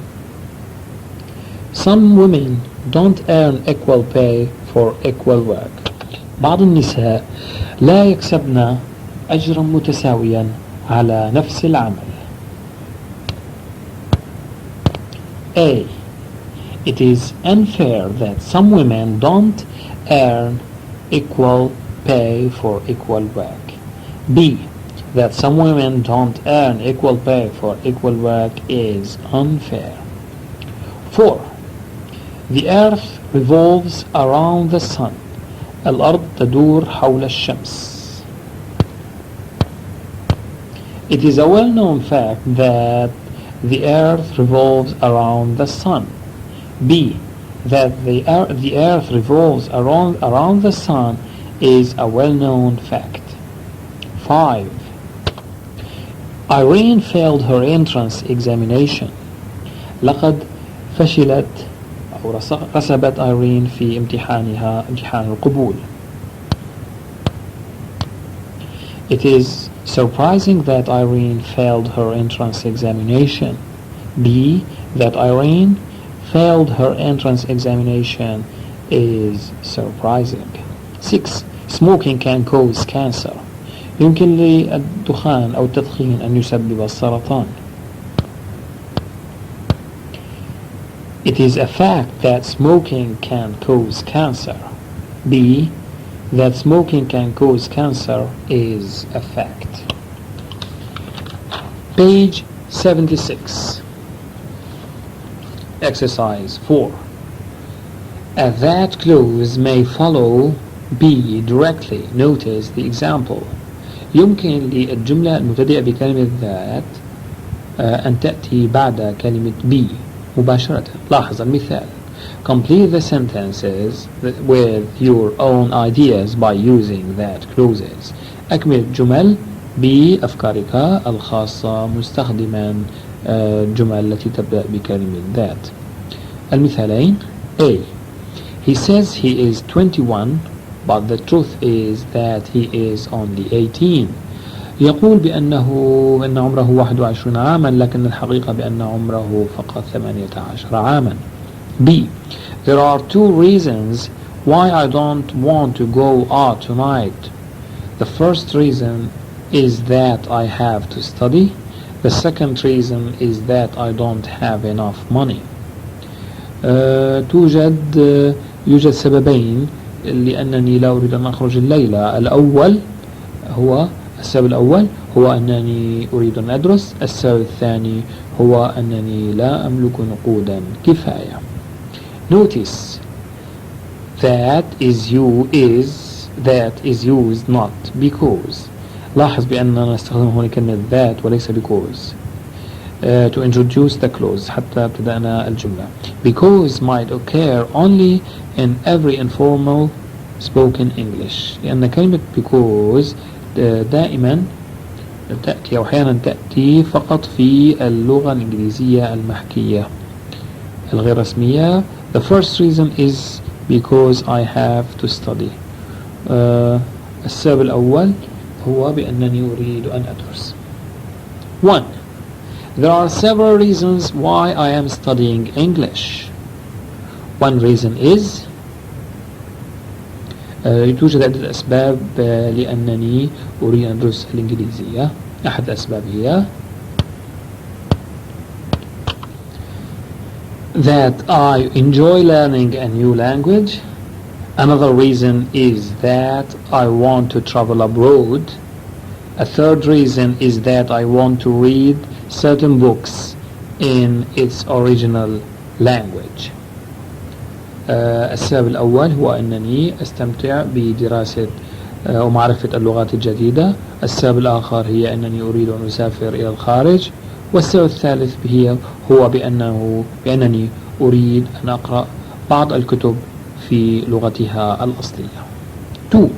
Some women don't earn equal pay for equal work. بعض النساء لا يكسبن أجرا متساويا على نفس العمل. A. It is unfair that some women don't earn equal pay for equal work. B. That some women don't earn equal pay for equal work is unfair. 4. The earth revolves around the sun. الأرض تدور حول الشمس. It is a well-known fact that the earth revolves around the sun. B. That the earth revolves around the sun is a well-known fact. 5. Irene failed her entrance examination. لقد فشلت أو رسبت إيرين في امتحان القبول. It is surprising that Irene failed her entrance examination. B. That Irene failed her entrance examination is surprising. 6. Smoking can cause cancer. يمكن للدخان أو التدخين أن يسبب السرطان. It is a fact that smoking can cause cancer. B. That smoking can cause cancer is a fact. Page 76. Exercise 4. That clause may follow B directly. Notice the example. يمكن للجملة المبتدئة بكلمة that أن تأتي بعد كلمة B مباشرة. لاحظ المثال. Complete the sentences with your own ideas by using that clauses. أكمل الجمل بأفكارك الخاصة مستخدما الجمل التي تبدأ بكلمة that. المثالين. A. He says he is 21 but the truth is that he is only 18. يقول بأن عمره 21 عاما لكن الحقيقة بأن عمره فقط 18 عاما. B. There are two reasons why I don't want to go out tonight. The first reason is that I have to study. The second reason is that I don't have enough money. يوجد سببين لأنني لا أريد أن أخرج الليلة. السبب الأول هو أنني أريد أن أدرس. السبب الثاني هو أنني لا أملك نقودا كفاية. Notice that is used not because. لاحظ بأننا نستخدم هنا كلمة that وليس because to introduce the clause حتى ابتدأنا الجملة. Because might occur only in every informal spoken English. لأن كلمة because دائما تأتي أو أحيانا تأتي فقط في اللغة الإنجليزية المحكية الغير رسمية. The first reason is because I have to study. السبب الأول هو بأنني أريد أن أدرس. 1. There are several reasons why I am studying English. One reason is توجد عدة أسباب لأنني أريد أن أدرس الإنجليزية. أحد الأسباب هي that I enjoy learning a new language. Another reason is that I want to travel abroad. A third reason is that I want to read certain books in its original language. السبب الأول هو أنني أستمتع بدراسة ومعرفة اللغات الجديدة. السبب الآخر هي أنني أريد أن أسافر إلى الخارج. والسبب الثالث هو بأنني أريد أن أقرأ بعض الكتب في لغتها الأصلية. 2.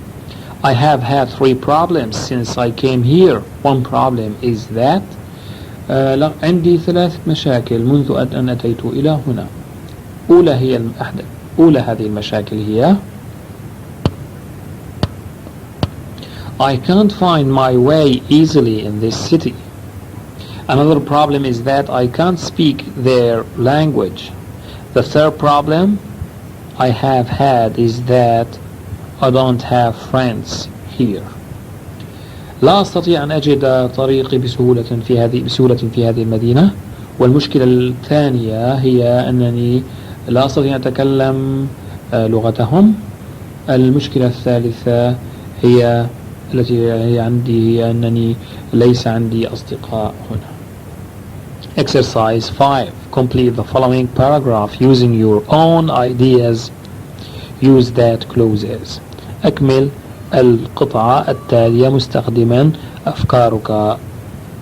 I have had 3 problems since I came here. One problem is that عندي 3 مشاكل منذ أن أتيت إلى هنا. أولى هذه المشاكل هي I can't find my way easily in this city. Another problem is that I can't speak their language. The third problem I have had is that I don't have friends here. لا أستطيع أن أجد طريقي بسهولة في هذه المدينة. والمشكلة الثانية هي أنني لا أستطيع أن أتكلم لغتهم. المشكلة الثالثة هي التي هي عندي هي أنني ليس عندي أصدقاء هنا. Exercise 5. Complete the following paragraph using your own ideas. Use that clauses. أكمل القطعة التالية مستخدما أفكارك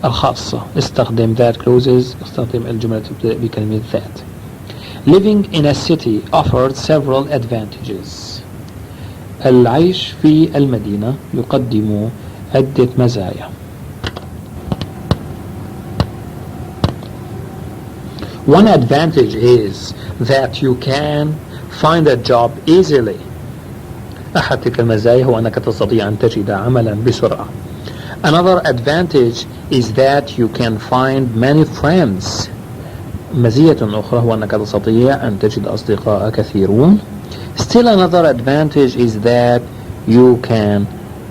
الخاصة. استخدم that clauses. استخدم الجملة تبدأ بكلمة that. Living in a city offered several advantages. العيش في المدينة يقدم عدة مزايا. One advantage is that you can find a job easily. أحد تلك المزايا هو أنك تستطيع أن تجد عملا بسرعة. Another advantage is that you can find many friends. مزية أخرى هو أنك تستطيع أن تجد أصدقاء كثيرون. Still another advantage is that you can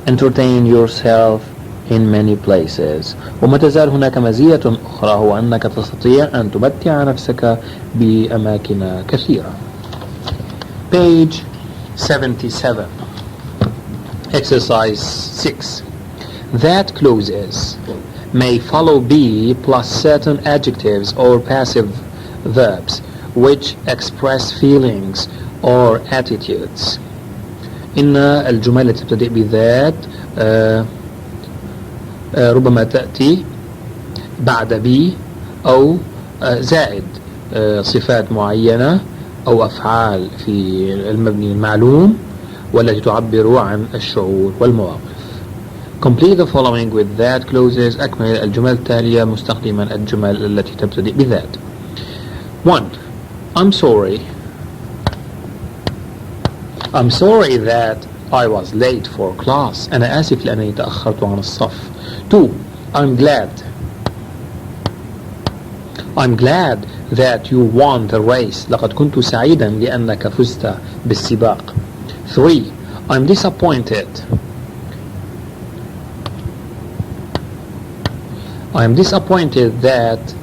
entertain yourself in many places. وما تزال هناك مزية أخرى هو أنك تستطيع أن تمتع نفسك بأماكن كثيرة. Page 77. Exercise 6. That clauses may follow be plus certain adjectives or passive verbs which express feelings or attitudes. إن الجمل التي تبتدئ بذات ربما تأتي بعد بي أو زائد صفات معينة أو أفعال في المبني المعلوم والتي تعبر عن الشعور والمواقف. Complete the following with that clauses. أكمل الجمل التالية مستخدما الجمل التي تبتدئ بذات. 1. I'm sorry. I'm sorry that I was late for class. أنا آسف لأنني تأخرت عن الصف. 2. I'm glad. I'm glad that you won the race. لقد كنت سعيدا لأنك فزت بالسباق. 3. I'm disappointed. I'm disappointed that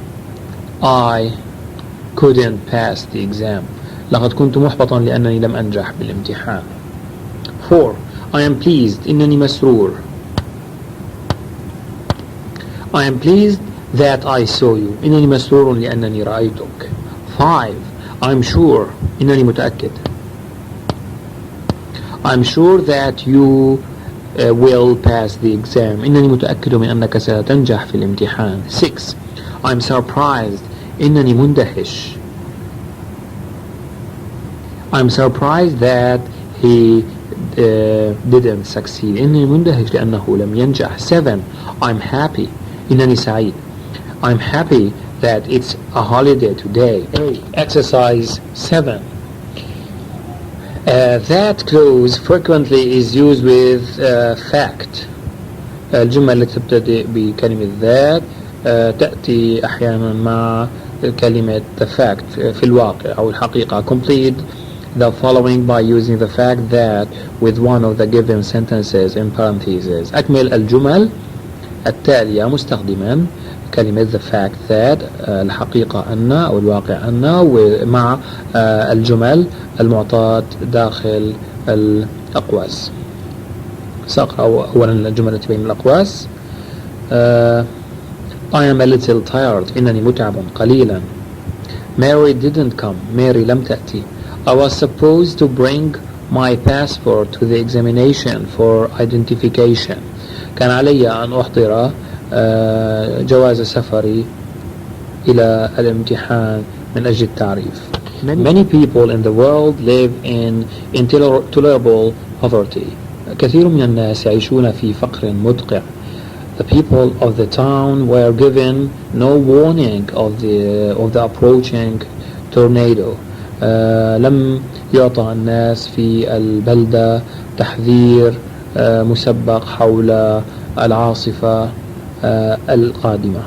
I couldn't pass the exam. لقد كنت محبطا لأنني لم أنجح بالامتحان. 4. I am pleased. إنني مسرور. I am pleased that I saw you. إنني مسرور لأنني رأيتك. 5. I'm sure. إنني متأكد. I'm sure that you will pass the exam. إنني متأكد من أنك ستنجح في الامتحان. 6. I'm surprised. إنني مندهش. I'm surprised that he didn't succeed. إنني مندهش لأنه لم ينجح. 7. I'm happy. إنني سعيد. I'm happy that it's a holiday today. 8. Exercise 7. That clause frequently is used with fact. الجملة التي تبتدئ بكلمة that تأتي أحيانا مع كلمة the fact في الواقع أو الحقيقة. Complete the following by using the fact that with one of the given sentences in parentheses. أكمل الجمل التالية مستخدما كلمة the fact that الحقيقة أن أو الواقع أن ومع الجمل المعطاة داخل الأقواس. سأقرأ أولا الجمل التي بين الأقواس. I am a little tired. إنني متعب قليلا. Mary didn't come. ماري لم تأتي. I was supposed to bring my passport to the examination for identification. كان علي أن أحضر جواز سفري إلى الامتحان من أجل التعريف. Many people in the world live in intolerable poverty. كثير من الناس يعيشون في فقر مدقع. The people of the town were given no warning of the approaching tornado. لم يعطى الناس في البلدة تحذير مسبق حول العاصفة القادمة.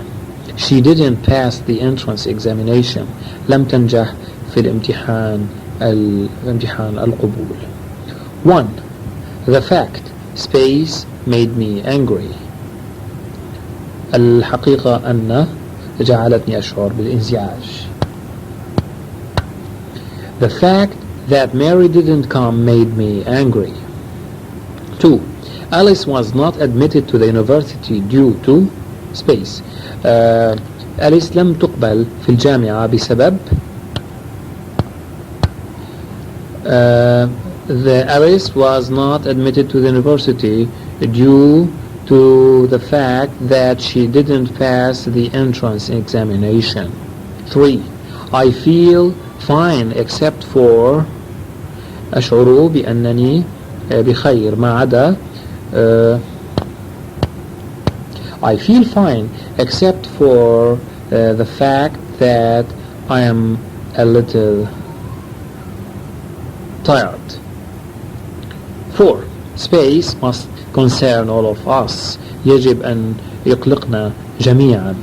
She didn't pass the entrance examination. لم تنجح في الامتحان القبول. 1. The fact space made me angry. الحقيقة أن جعلتني أشعر بالانزعاج. The fact that Mary didn't come made me angry. 2. Alice was not admitted to the university due to space. أليس لم تقبل في الجامعة بسبب Alice was not admitted to the university due to the fact that she didn't pass the entrance examination. 3. I feel fine except for أشعر بأنني بخير ما عدا I feel fine except for the fact that I am a little tired. 4. Space must concern all of us. يجب أن يقلقنا جميعا.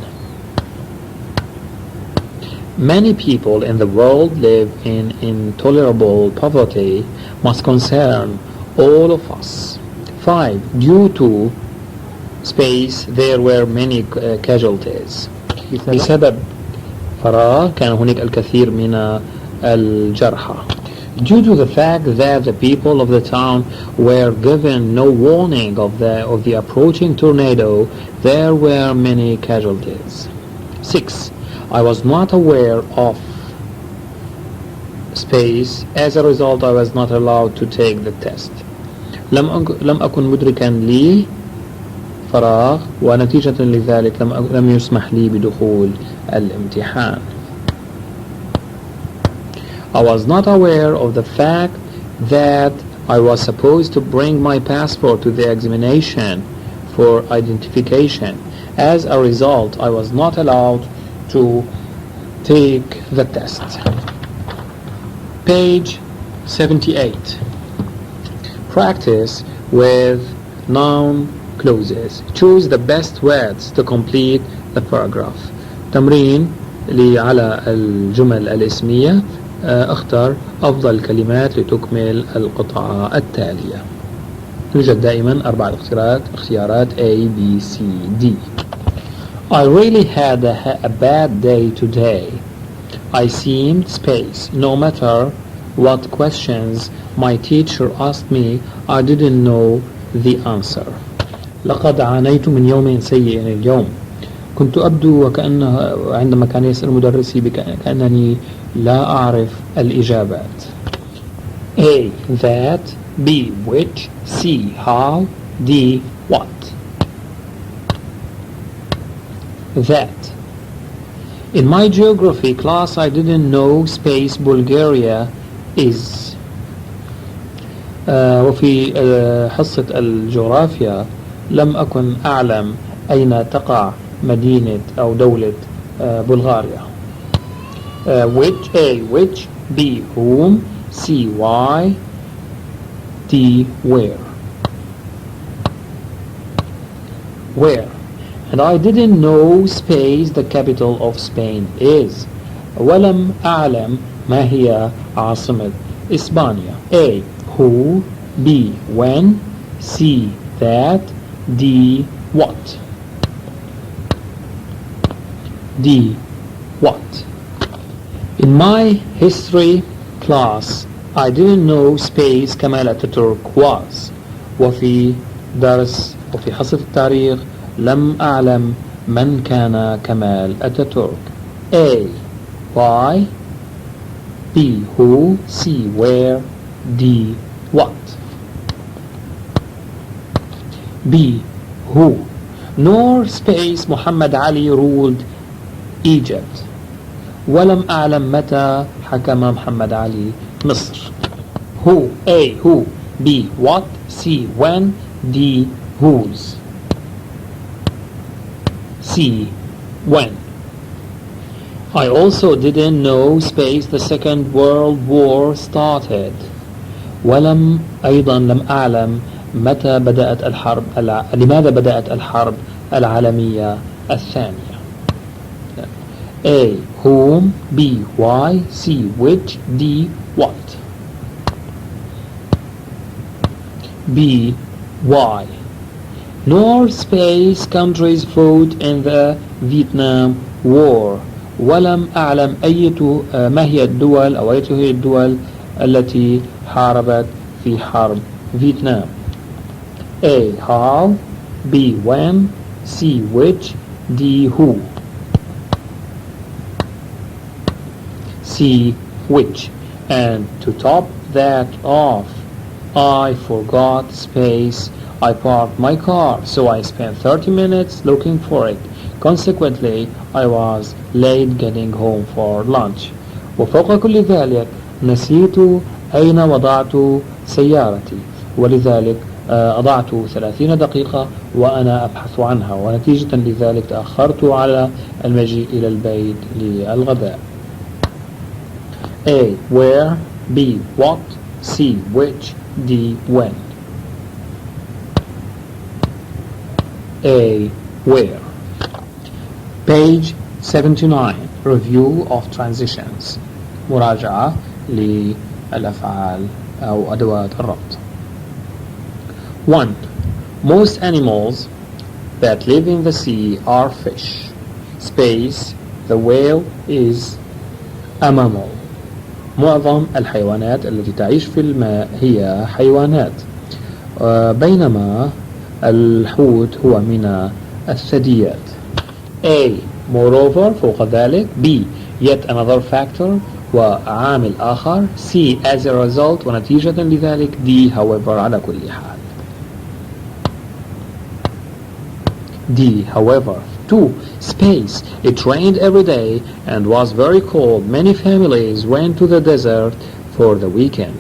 Many people in the world live in intolerable poverty. Must concern all of us. 5. Due to space there were many casualties. بسبب فراغ كان هناك الكثير من الجرحى. Due to the fact that the people of the town were given no warning of the approaching tornado, there were many casualties. 6. I was not aware of space. As a result, I was not allowed to take the test. لم أكن مدركا لي فراغ ونتيجة لذلك لم يسمح لي بدخول الامتحان. I was not aware of the fact that I was supposed to bring my passport to the examination for identification. As a result, I was not allowed to take the test. Page 78. Practice with noun clauses. Choose the best words to complete the paragraph. تمرين على الجمل الاسمية. اختر أفضل الكلمات لتكمل القطعة التالية. يوجد دائما 4 اختيارات A, B, C, D. I really had a bad day today. I seemed space. No matter what questions my teacher asked me, I didn't know the answer. لقد عانيت من يوم سيء اليوم. كنت أبدو وكأنه عندما كان يسأل مدرسي كأنني لا أعرف الإجابات. A. That. B. Which. C. How. D. What. That. In my geography class I didn't know space Bulgaria is. وفي حصة الجغرافيا لم أكن أعلم أين تقع مدينة أو دولة بلغاريا. Which. A. Which. B. Whom. C. Why. D. Where. Where. And I didn't know space the capital of Spain is. ولم أعلم ما هي عاصمة إسبانيا. A. Who. B. When. C. That. D. What. D. What. In my history class I didn't know space كمال أتاتورك was. وفي حصة التاريخ لم أعلم من كان كمال أتاتورك. A. Why. B. Who. C. Where. D. What. B. Who. Nor space Muhammad Ali ruled Egypt. ولم أعلم متى حكم محمد علي مصر. Who. A. Who. B. What. C. When. D. Whose. C. When. I also didn't know space the Second World War started. ولم لم أعلم متى بدأت الحرب لماذا بدأت الحرب العالمية الثانية. A. Whom. B. Why. C. Which. D. What. B. Why. Nor space countries fought in the Vietnam War. ولم أعلم ما هي الدول أو أية هي الدول التي حاربت في حرب فيتنام. A. How. B. When. C. Which. D. Who. C. Which. And to top that off, I forgot space. I parked my car, so I spent 30 minutes looking for it. Consequently, I was late getting home for lunch. وفوق كل ذلك نسيت أين وضعت سيارتي، ولذلك أضعت 30 دقيقة وأنا أبحث عنها، ونتيجة لذلك تأخرت على المجيء إلى البيت للغداء. A. Where. B. What. C. Which. D. When. A. Where. Page 79. Review of transitions. مراجعة للأفعال أو أدوات الربط. 1. Most animals that live in the sea are fish. Space. The whale is a mammal. معظم الحيوانات التي تعيش في الماء هي حيوانات، بينما الحوت هو من الثدييات. A. Moreover. فوق ذلك. B. Yet another factor. وعامل آخر. C. As a result. ونتيجة لذلك. D. However. على كل حال. D. However. 2. Space. It rained every day and was very cold. Many families went to the desert for the weekend.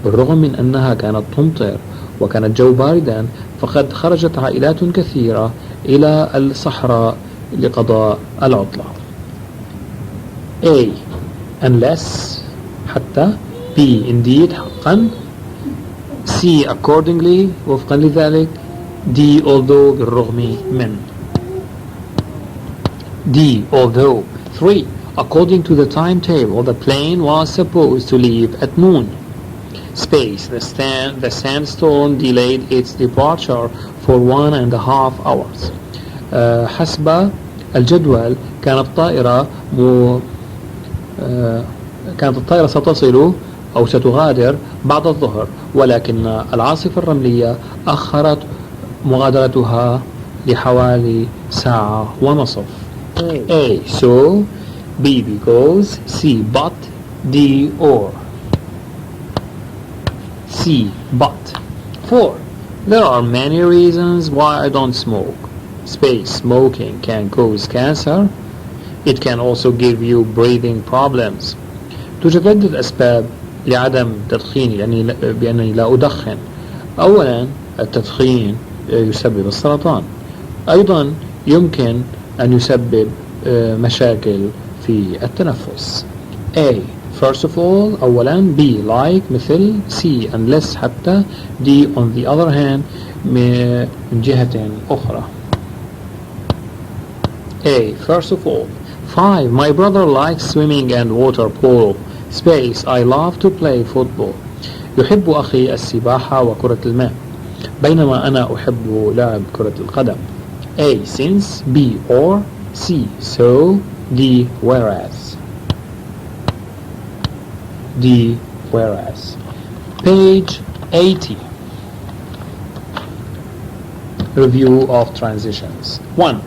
بالرغم من أنها كانت تمطر وكان الجو باردا، فقد خرجت عائلات كثيرة إلى الصحراء لقضاء العطلة. A. Unless. حتى. B. Indeed. حقا. C. Accordingly. وفقا لذلك. D. Although. بالرغم من. D. Although. 3. According to the timetable, the plane was supposed to leave at noon. Space. The sandstorm delayed its departure for 1.5 hours. حسب الجدول كانت الطائرة ستصل أو ستغادر بعد الظهر، ولكن العاصفة الرملية أخرت مغادرتها لحوالي 1.5 ساعة. A. So. B. Because. C. But. D. Or. C. But. 4. There are many reasons why I don't smoke. Space. Smoking can cause cancer. It can also give you breathing problems. توجد عدة أسباب لعدم تدخيني بأنني لا أدخن. أولا، التدخين يسبب السرطان. أيضا يمكن أن يسبب مشاكل في التنفس. A. First of all. أولا. B. Like. مثل. C. Unless. حتى. D. On the other hand. من جهة أخرى. A. First of all. 5. My brother likes swimming and water polo. Space. I love to play football. يحب أخي السباحة وكرة الماء، بينما أنا أحب لعب كرة القدم. A. Since. B. Or. C. So. D. Whereas. D. Whereas. Page 80. Review of transitions. 1.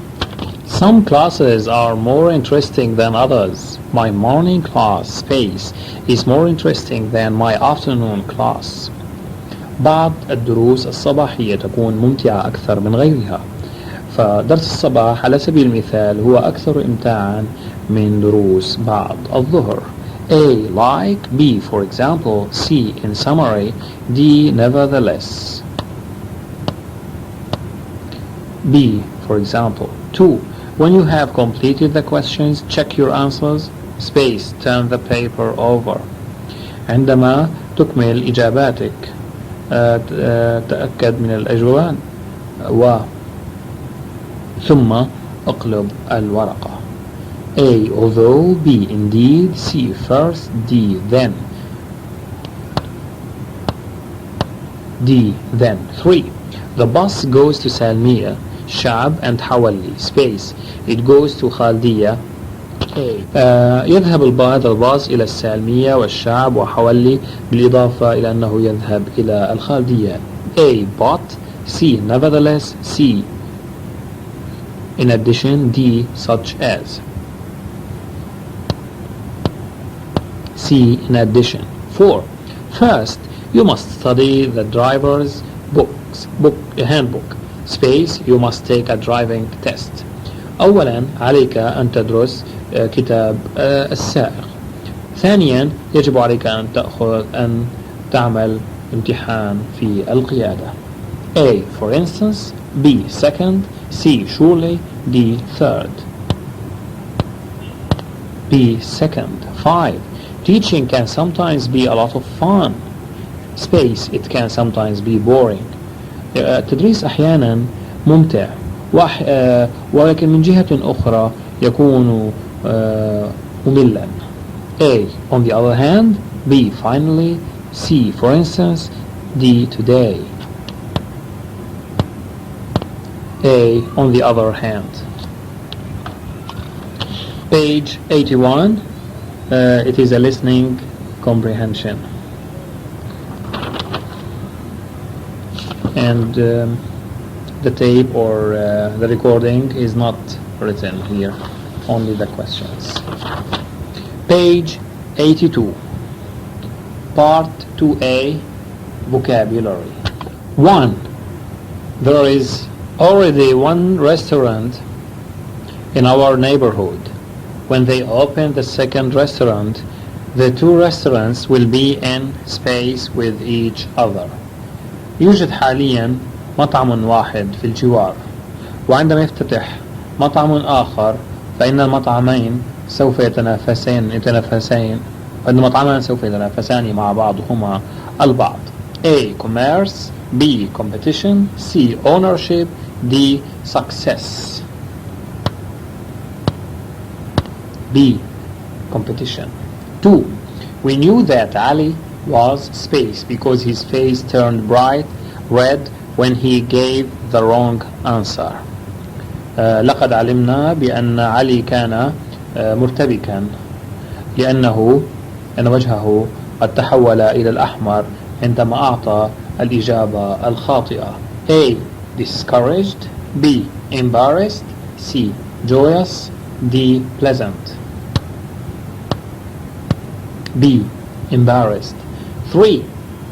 Some classes are more interesting than others. My morning class. Space. Is more interesting than my afternoon class. بعض الدروس الصباحية تكون ممتعة أكثر من غيرها. فدرس الصباح على سبيل المثال هو أكثر إمتاعا من دروس بعد الظهر. A. Like. B. For example. C. In summary. D. Nevertheless. B. For example. 2. When you have completed the questions, check your answers. Space. Turn the paper over. عندما تكمل إجاباتك تأكد من الأجوبة ثم اقلب الورقة. A. Although. B. Indeed. C. First. D. Then. D. Then. 3. The bus goes to Salmiya, Shab and Hawali. Space. It goes to Khaldiyah. يذهب هذا الباص إلى السالمية والشعب وحولي، بالإضافة إلى أنه يذهب إلى الخالدية. A. But. C. Nevertheless. C. In addition. D. Such as. C. In addition. 4. First, you must study the driver's handbook. Space. You must take a driving test. أولا عليك أن تدرس كتاب السائق. ثانيا يجب عليك أن تعمل امتحان في القيادة. A. For instance. B. Second. C. Surely. D. Third. B. Second. 5. Teaching can sometimes be a lot of fun. Space, it can sometimes be boring. التدريس أحيانا ممتع ولكن من جهة أخرى يكون مملا. A. On the other hand. B. Finally. C. For instance. D. Today. A. On the other hand. Page 81. It is a listening comprehension. And the tape or the recording is not written here, only the questions. Page 82. Part 2A. Vocabulary. 1. There is already one restaurant in our neighborhood. When they open the second restaurant, the two restaurants will be in space with each other. يوجد حاليا مطعم واحد في الجوار، وعندما يفتتح مطعم آخر فإن المطعمين سوف يتنافسان مع بعضهما البعض. A. Commerce. B. Competition. C. Ownership. D. Success. B. Competition. 2. We knew that Ali was space because his face turned bright red when he gave the wrong answer. لقد علمنا بأن علي كان مرتبكا لأن وجهه قد تحول إلى الأحمر عندما أعطى الإجابة الخاطئة. A. Discouraged. B. Embarrassed. C. Joyous. D. Pleasant. B. Embarrassed. 3.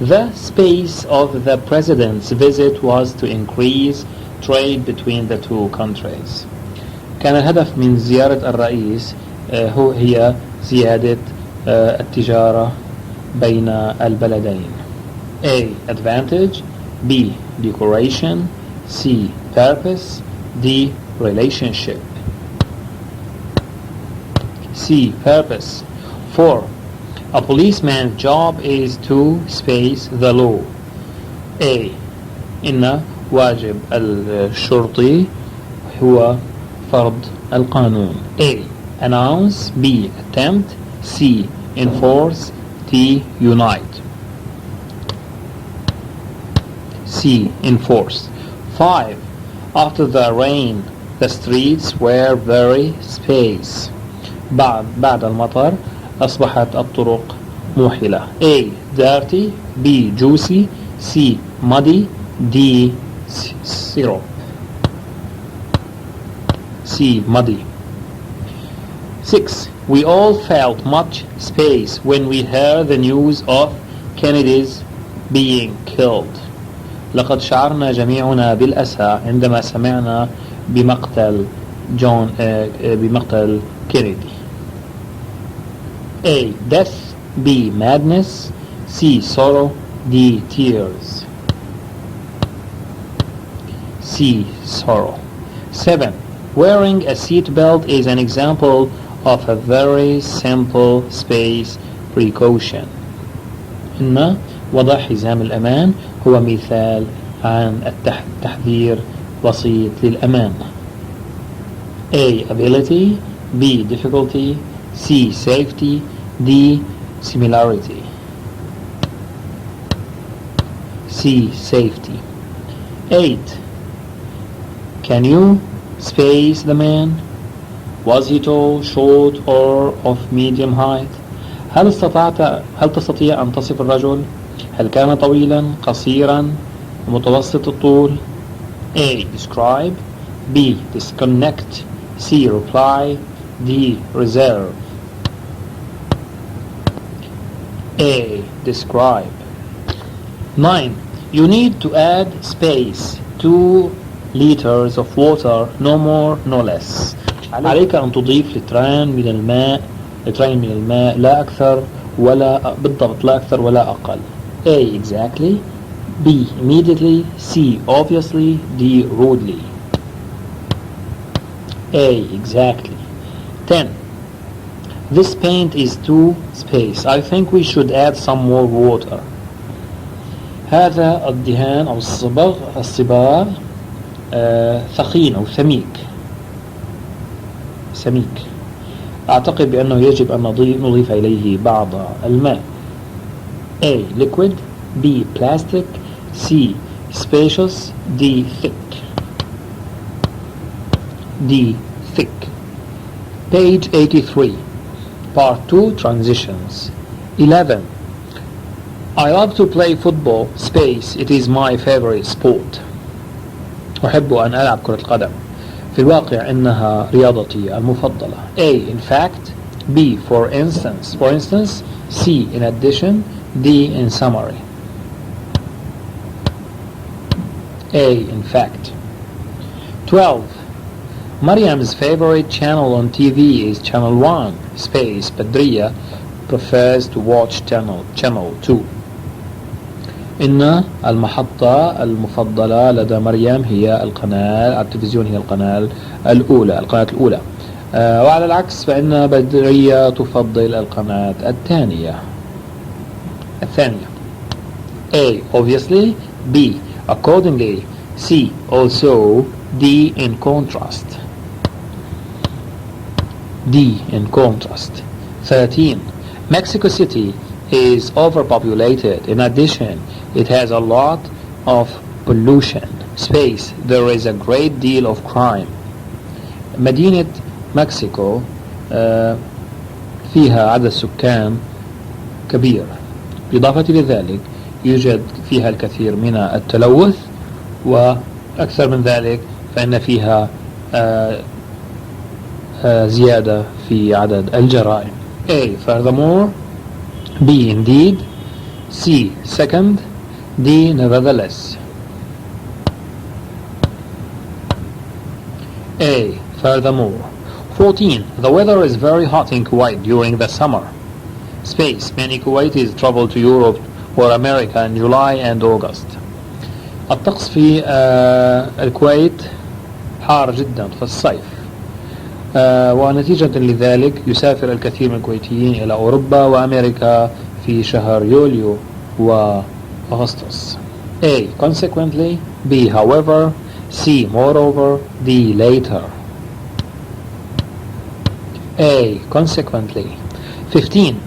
The space of the president's visit was to increase trade between the two countries. كان الهدف من زيارة الرئيس هي زيادة التجارة بين البلدين. A. Advantage. B. Decoration. C. Purpose. D. Relationship. C. Purpose. 4. A policeman's job is to space the law. A. إن واجب الشرطي هو فرض القانون. A. Announce. B. Attempt. C. Enforce. D. Unite. C. Enforce. 5. After the rain, the streets were very sparse. بعد المطر أصبحت الطرق موحلة. A. Dirty. B. Juicy. C. Muddy. D. Syrup. C. Muddy. 6. We all felt much space when we heard the news of Kennedy's being killed. لقد شعرنا جميعنا بالأسى عندما سمعنا بمقتل كينيدي. A. Death. B. Madness. C. Sorrow. D. Tears. C. Sorrow. 7. Wearing a seat belt is an example of a very simple space precaution. إن وضع حزام الأمان هو مثال عن التحذير بسيط للأمان. A. Ability. B. Difficulty. C. Safety. D. Similarity. C. Safety. 8. Can you space the man? Was he tall, short, or of medium height? هل تستطيع أن تصف الرجل؟ هل كان طويلا، قصيرا، متوسط الطول؟ A. Describe. B. Disconnect. C. Reply. D. Reserve. A. Describe. 9. You need to add space. 2 liters of water, no more, no less. عليك أن تضيف لترين من الماء لا أكثر ولا بالضبط لا أكثر ولا أقل. A. Exactly. B. Immediately. C. Obviously. D. Rudely. A. Exactly. 10. This paint is too space. I think we should add some more water. هذا الدهان أو الصباغ ثخين أو سميك. أعتقد بأنه يجب أن نضيف إليه بعض الماء. A. Liquid. B. Plastic. C. Spacious. D. Thick. D. Thick. Page 83. Part 2. Transitions. 11. I love to play football. Space. It is my favorite sport. أحب أن ألعب كرة القدم. في الواقع إنها رياضتي المفضلة. A. In fact. B. For instance. C. In addition. D. In summary. A. In fact. 12. Mariam's favorite channel on TV is Channel 1. Space. Badriya prefers to watch Channel 2. إن المحطة المفضلة لدى مريم هي القناة التلفزيون، هي القناة الأولى. وعلى العكس فإن بدرية تفضل القناة الثانية. A. Obviously. B. Accordingly. C. Also. D. In contrast. 13. Mexico City is overpopulated. In addition, it has a lot of pollution. Space. There is a great deal of crime. مدينة مكسيكو فيها عدد سكان كبير. بالإضافة لذلك يوجد فيها الكثير من التلوث، وأكثر من ذلك فإن فيها زيادة في عدد الجرائم. A. Furthermore. B. Indeed. C. Second. D. Nevertheless. A. Furthermore. 14. The weather is very hot in Kuwait during the summer. Space. Many Kuwaitis travel to Europe or America in July and August. الطقس في الكويت حار جدا في الصيف، ونتيجة لذلك يسافر الكثير من الكويتيين إلى أوروبا وأمريكا في شهر يوليو وأغسطس. A. Consequently. B. However. C. Moreover. D. Later. A. Consequently. 15.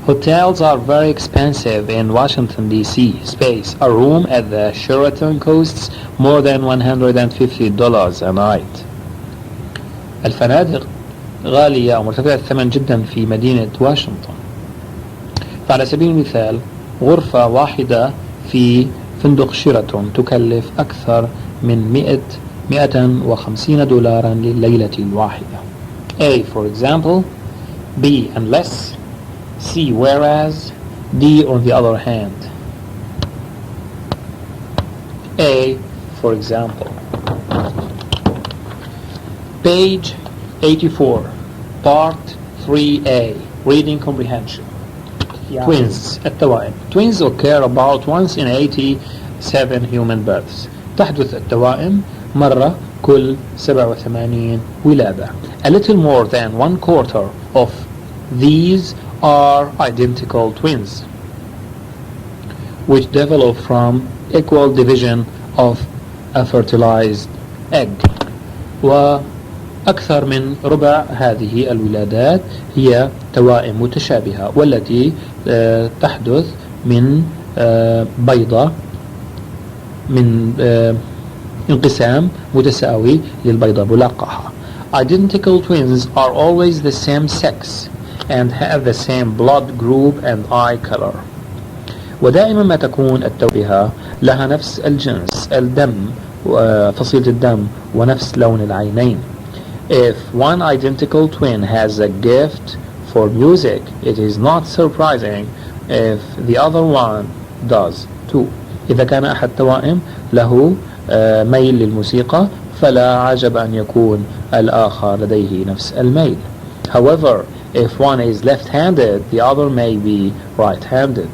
Hotels are very expensive in Washington, D.C. Space. A room at the Sheraton costs more than $150 a night. الفنادق غالية أو مرتفعة الثمن جدا في مدينة واشنطن. فعلى سبيل المثال غرفة واحدة في فندق شيراتون تكلف أكثر من $150 لليلة الواحدة. A. For example. B. Unless. C. Whereas. D. On the other hand. A. For example. Page 84. Part 3A. Reading Comprehension. Twins. التوائم. Twins occur about once in 87 human births. تحدث التوائم مرة كل 87 ولادة. A little more than 1/4 of these are identical twins, which develop from equal division of a fertilized egg. وأكثر من ربع هذه الولادات هي توائم متشابهة، والتي تحدث من بيضة من انقسام متساوي للبيضة ملقحة. Identical twins are always the same sex and have the same blood group and eye color. ودائما ما تكون التوأمة لها نفس الجنس، الدم وفصيلة الدم ونفس لون العينين. If one identical twin has a gift for music, it is not surprising if the other one does too. إذا كان أحد توائم له ميل للموسيقى فلا عجب أن يكون الآخر لديه نفس الميل. However, if one is left-handed, the other may be right-handed.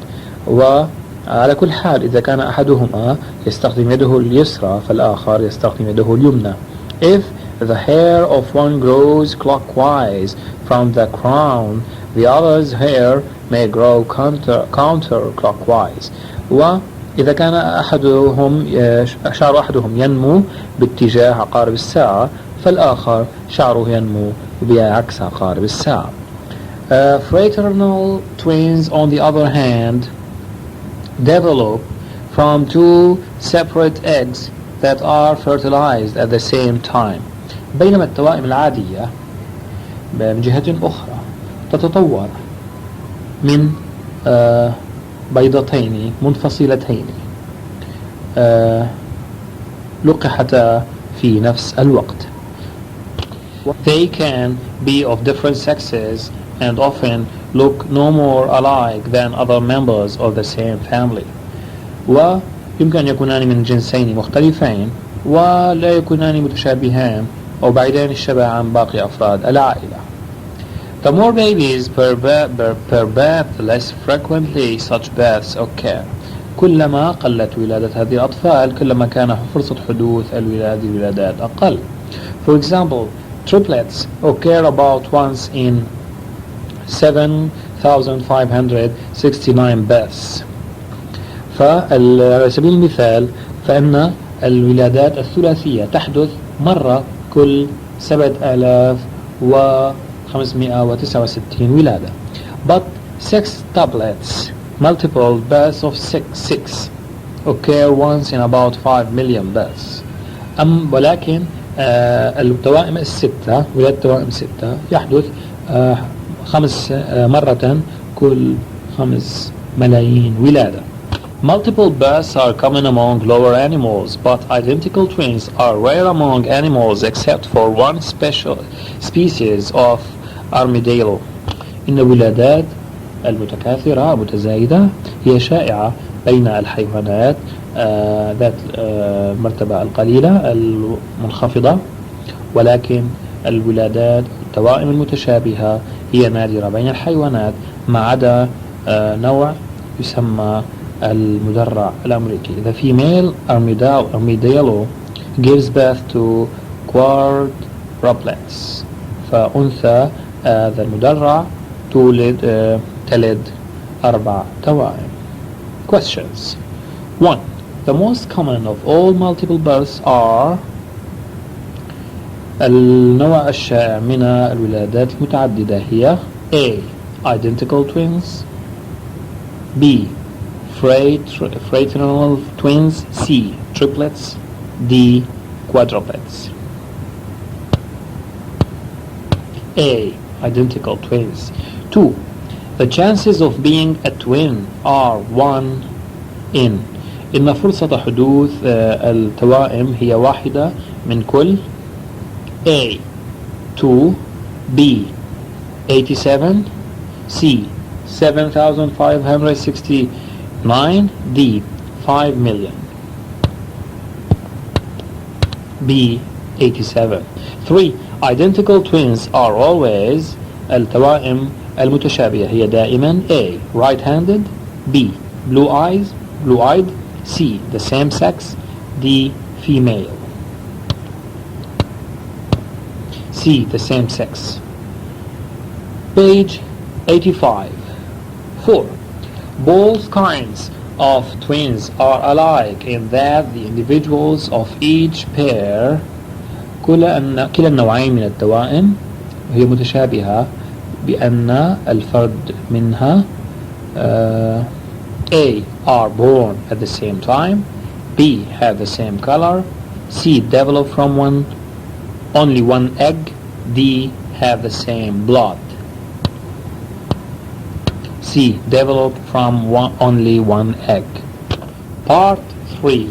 وعلى كل حال إذا كان أحدهما يستخدم يده اليسرى فالآخر يستخدم يده اليمنى. If The hair of one grows clockwise from the crown. The other's hair may grow counterclockwise. وإذا كان شعر أحدهم ينمو باتجاه عقارب الساعة فالآخر شعره ينمو بعكس عقارب الساعة. Fraternal twins, on the other hand, develop from two separate eggs that are fertilized at the same time. بينما التوائم العادية من جهة أخرى تتطور من بيضتين منفصلتين لقحتا في نفس الوقت. They can be of different sexes and often look no more alike than other members of the same family. ويمكن أن يكونان من جنسين مختلفين ولا يكونان متشابهان أو بعيدان الشبه عن باقي أفراد العائلة. The more babies per birth, the less frequently such births occur. كلما قلت ولادة هذه الأطفال كلما كان فرصة حدوث الولادات أقل. For example, triplets occur about once in 7,569 births. فعلى سبيل المثال فإن الولادات الثلاثية تحدث مرة كل 7,569 ولادة. But sextuplets, multiple births of six, occur once in about 5 million births. ولكن التوائم الستة ولادة التوائم الستة يحدث مرة كل 5 ملايين ولادة. Multiple births are common among lower animals, but identical twins are rare among animals except for one special species of armadillo. إن الولادات المتكاثرة المتزايدة هي شائعة بين الحيوانات ذات المرتبة القليلة المنخفضة، ولكن الولادات التوائم المتشابهة هي نادرة بين الحيوانات ما عدا نوع يسمى المدرع الأمريكي. The female armadillo gives birth to quadruplets. فأنثى ذا المدرع تلد 4 توائم. Questions. 1. The most common of all multiple births are النوع الشائع من الولادات المتعددة هي A. Identical twins. B. Fraternal twins. C. Triplets. D. Quadruplets. A. Identical twins. 2. The chances of being a twin are 1 in. إن فرصة حدوث التوائم هي 1 من كل A. 2. B. 87. C. 7,569. D. 5 million. B. 87. 3. Identical twins are always التوائم المتشابهة هي دائما A. Right-handed. B. Blue-eyed. C. The same sex. D. Female. C. The same sex. Page 85. 4. Both kinds of twins are alike in that the individuals of each pair كلا النوعين من التوائم هي متشابهة بأن الفرد منها A. are born at the same time. B. have the same color. C. develop from only one egg. D. have the same blood. C. develop from only one egg. Part 3.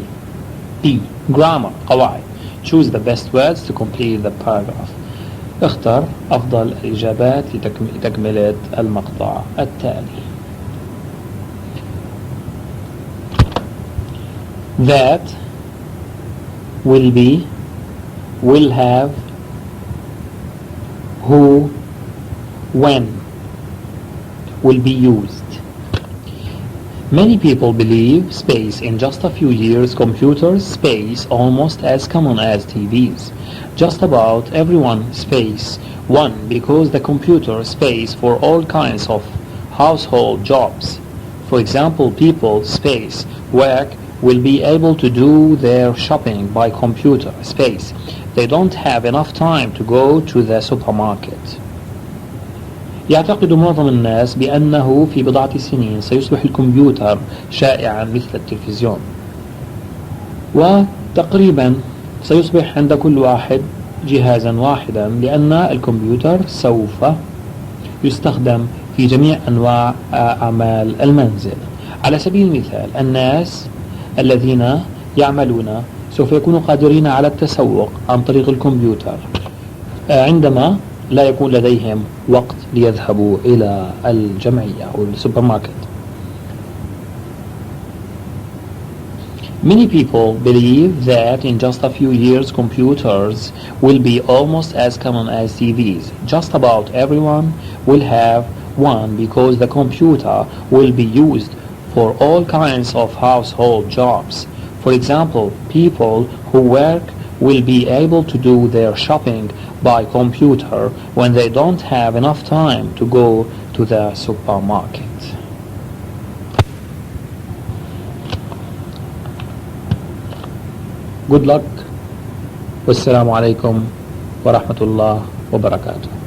B. Grammar قواعد. Choose the best words to complete the paragraph. اختر أفضل الإجابات لتكملة المقطع التالي. That, will be, will have, who, when, will be used. Many people believe space in just a few years computers space almost as common as TVs. Just about everyone space one because the computer space for all kinds of household jobs. For example, people space work will be able to do their shopping by computer space. They don't have enough time to go to the supermarket. يعتقد معظم الناس بأنه في بضعة سنين سيصبح الكمبيوتر شائعا مثل التلفزيون، وتقريبا سيصبح عند كل واحد جهازا واحدا، لأن الكمبيوتر سوف يستخدم في جميع أنواع أعمال المنزل. على سبيل المثال الناس الذين يعملون سوف يكونوا قادرين على التسوق عن طريق الكمبيوتر عندما لا يكون لديهم وقت ليذهبوا إلى الجمعية أو السوبر ماركت. Many people believe that in just a few years computers will be almost as common as TVs. Just about everyone will have one because the computer will be used for all kinds of household jobs. For example, people who work will be able to do their shopping by computer when they don't have enough time to go to the supermarket. Good luck. Wassalamu alaikum wa rahmatullah wa barakatuh.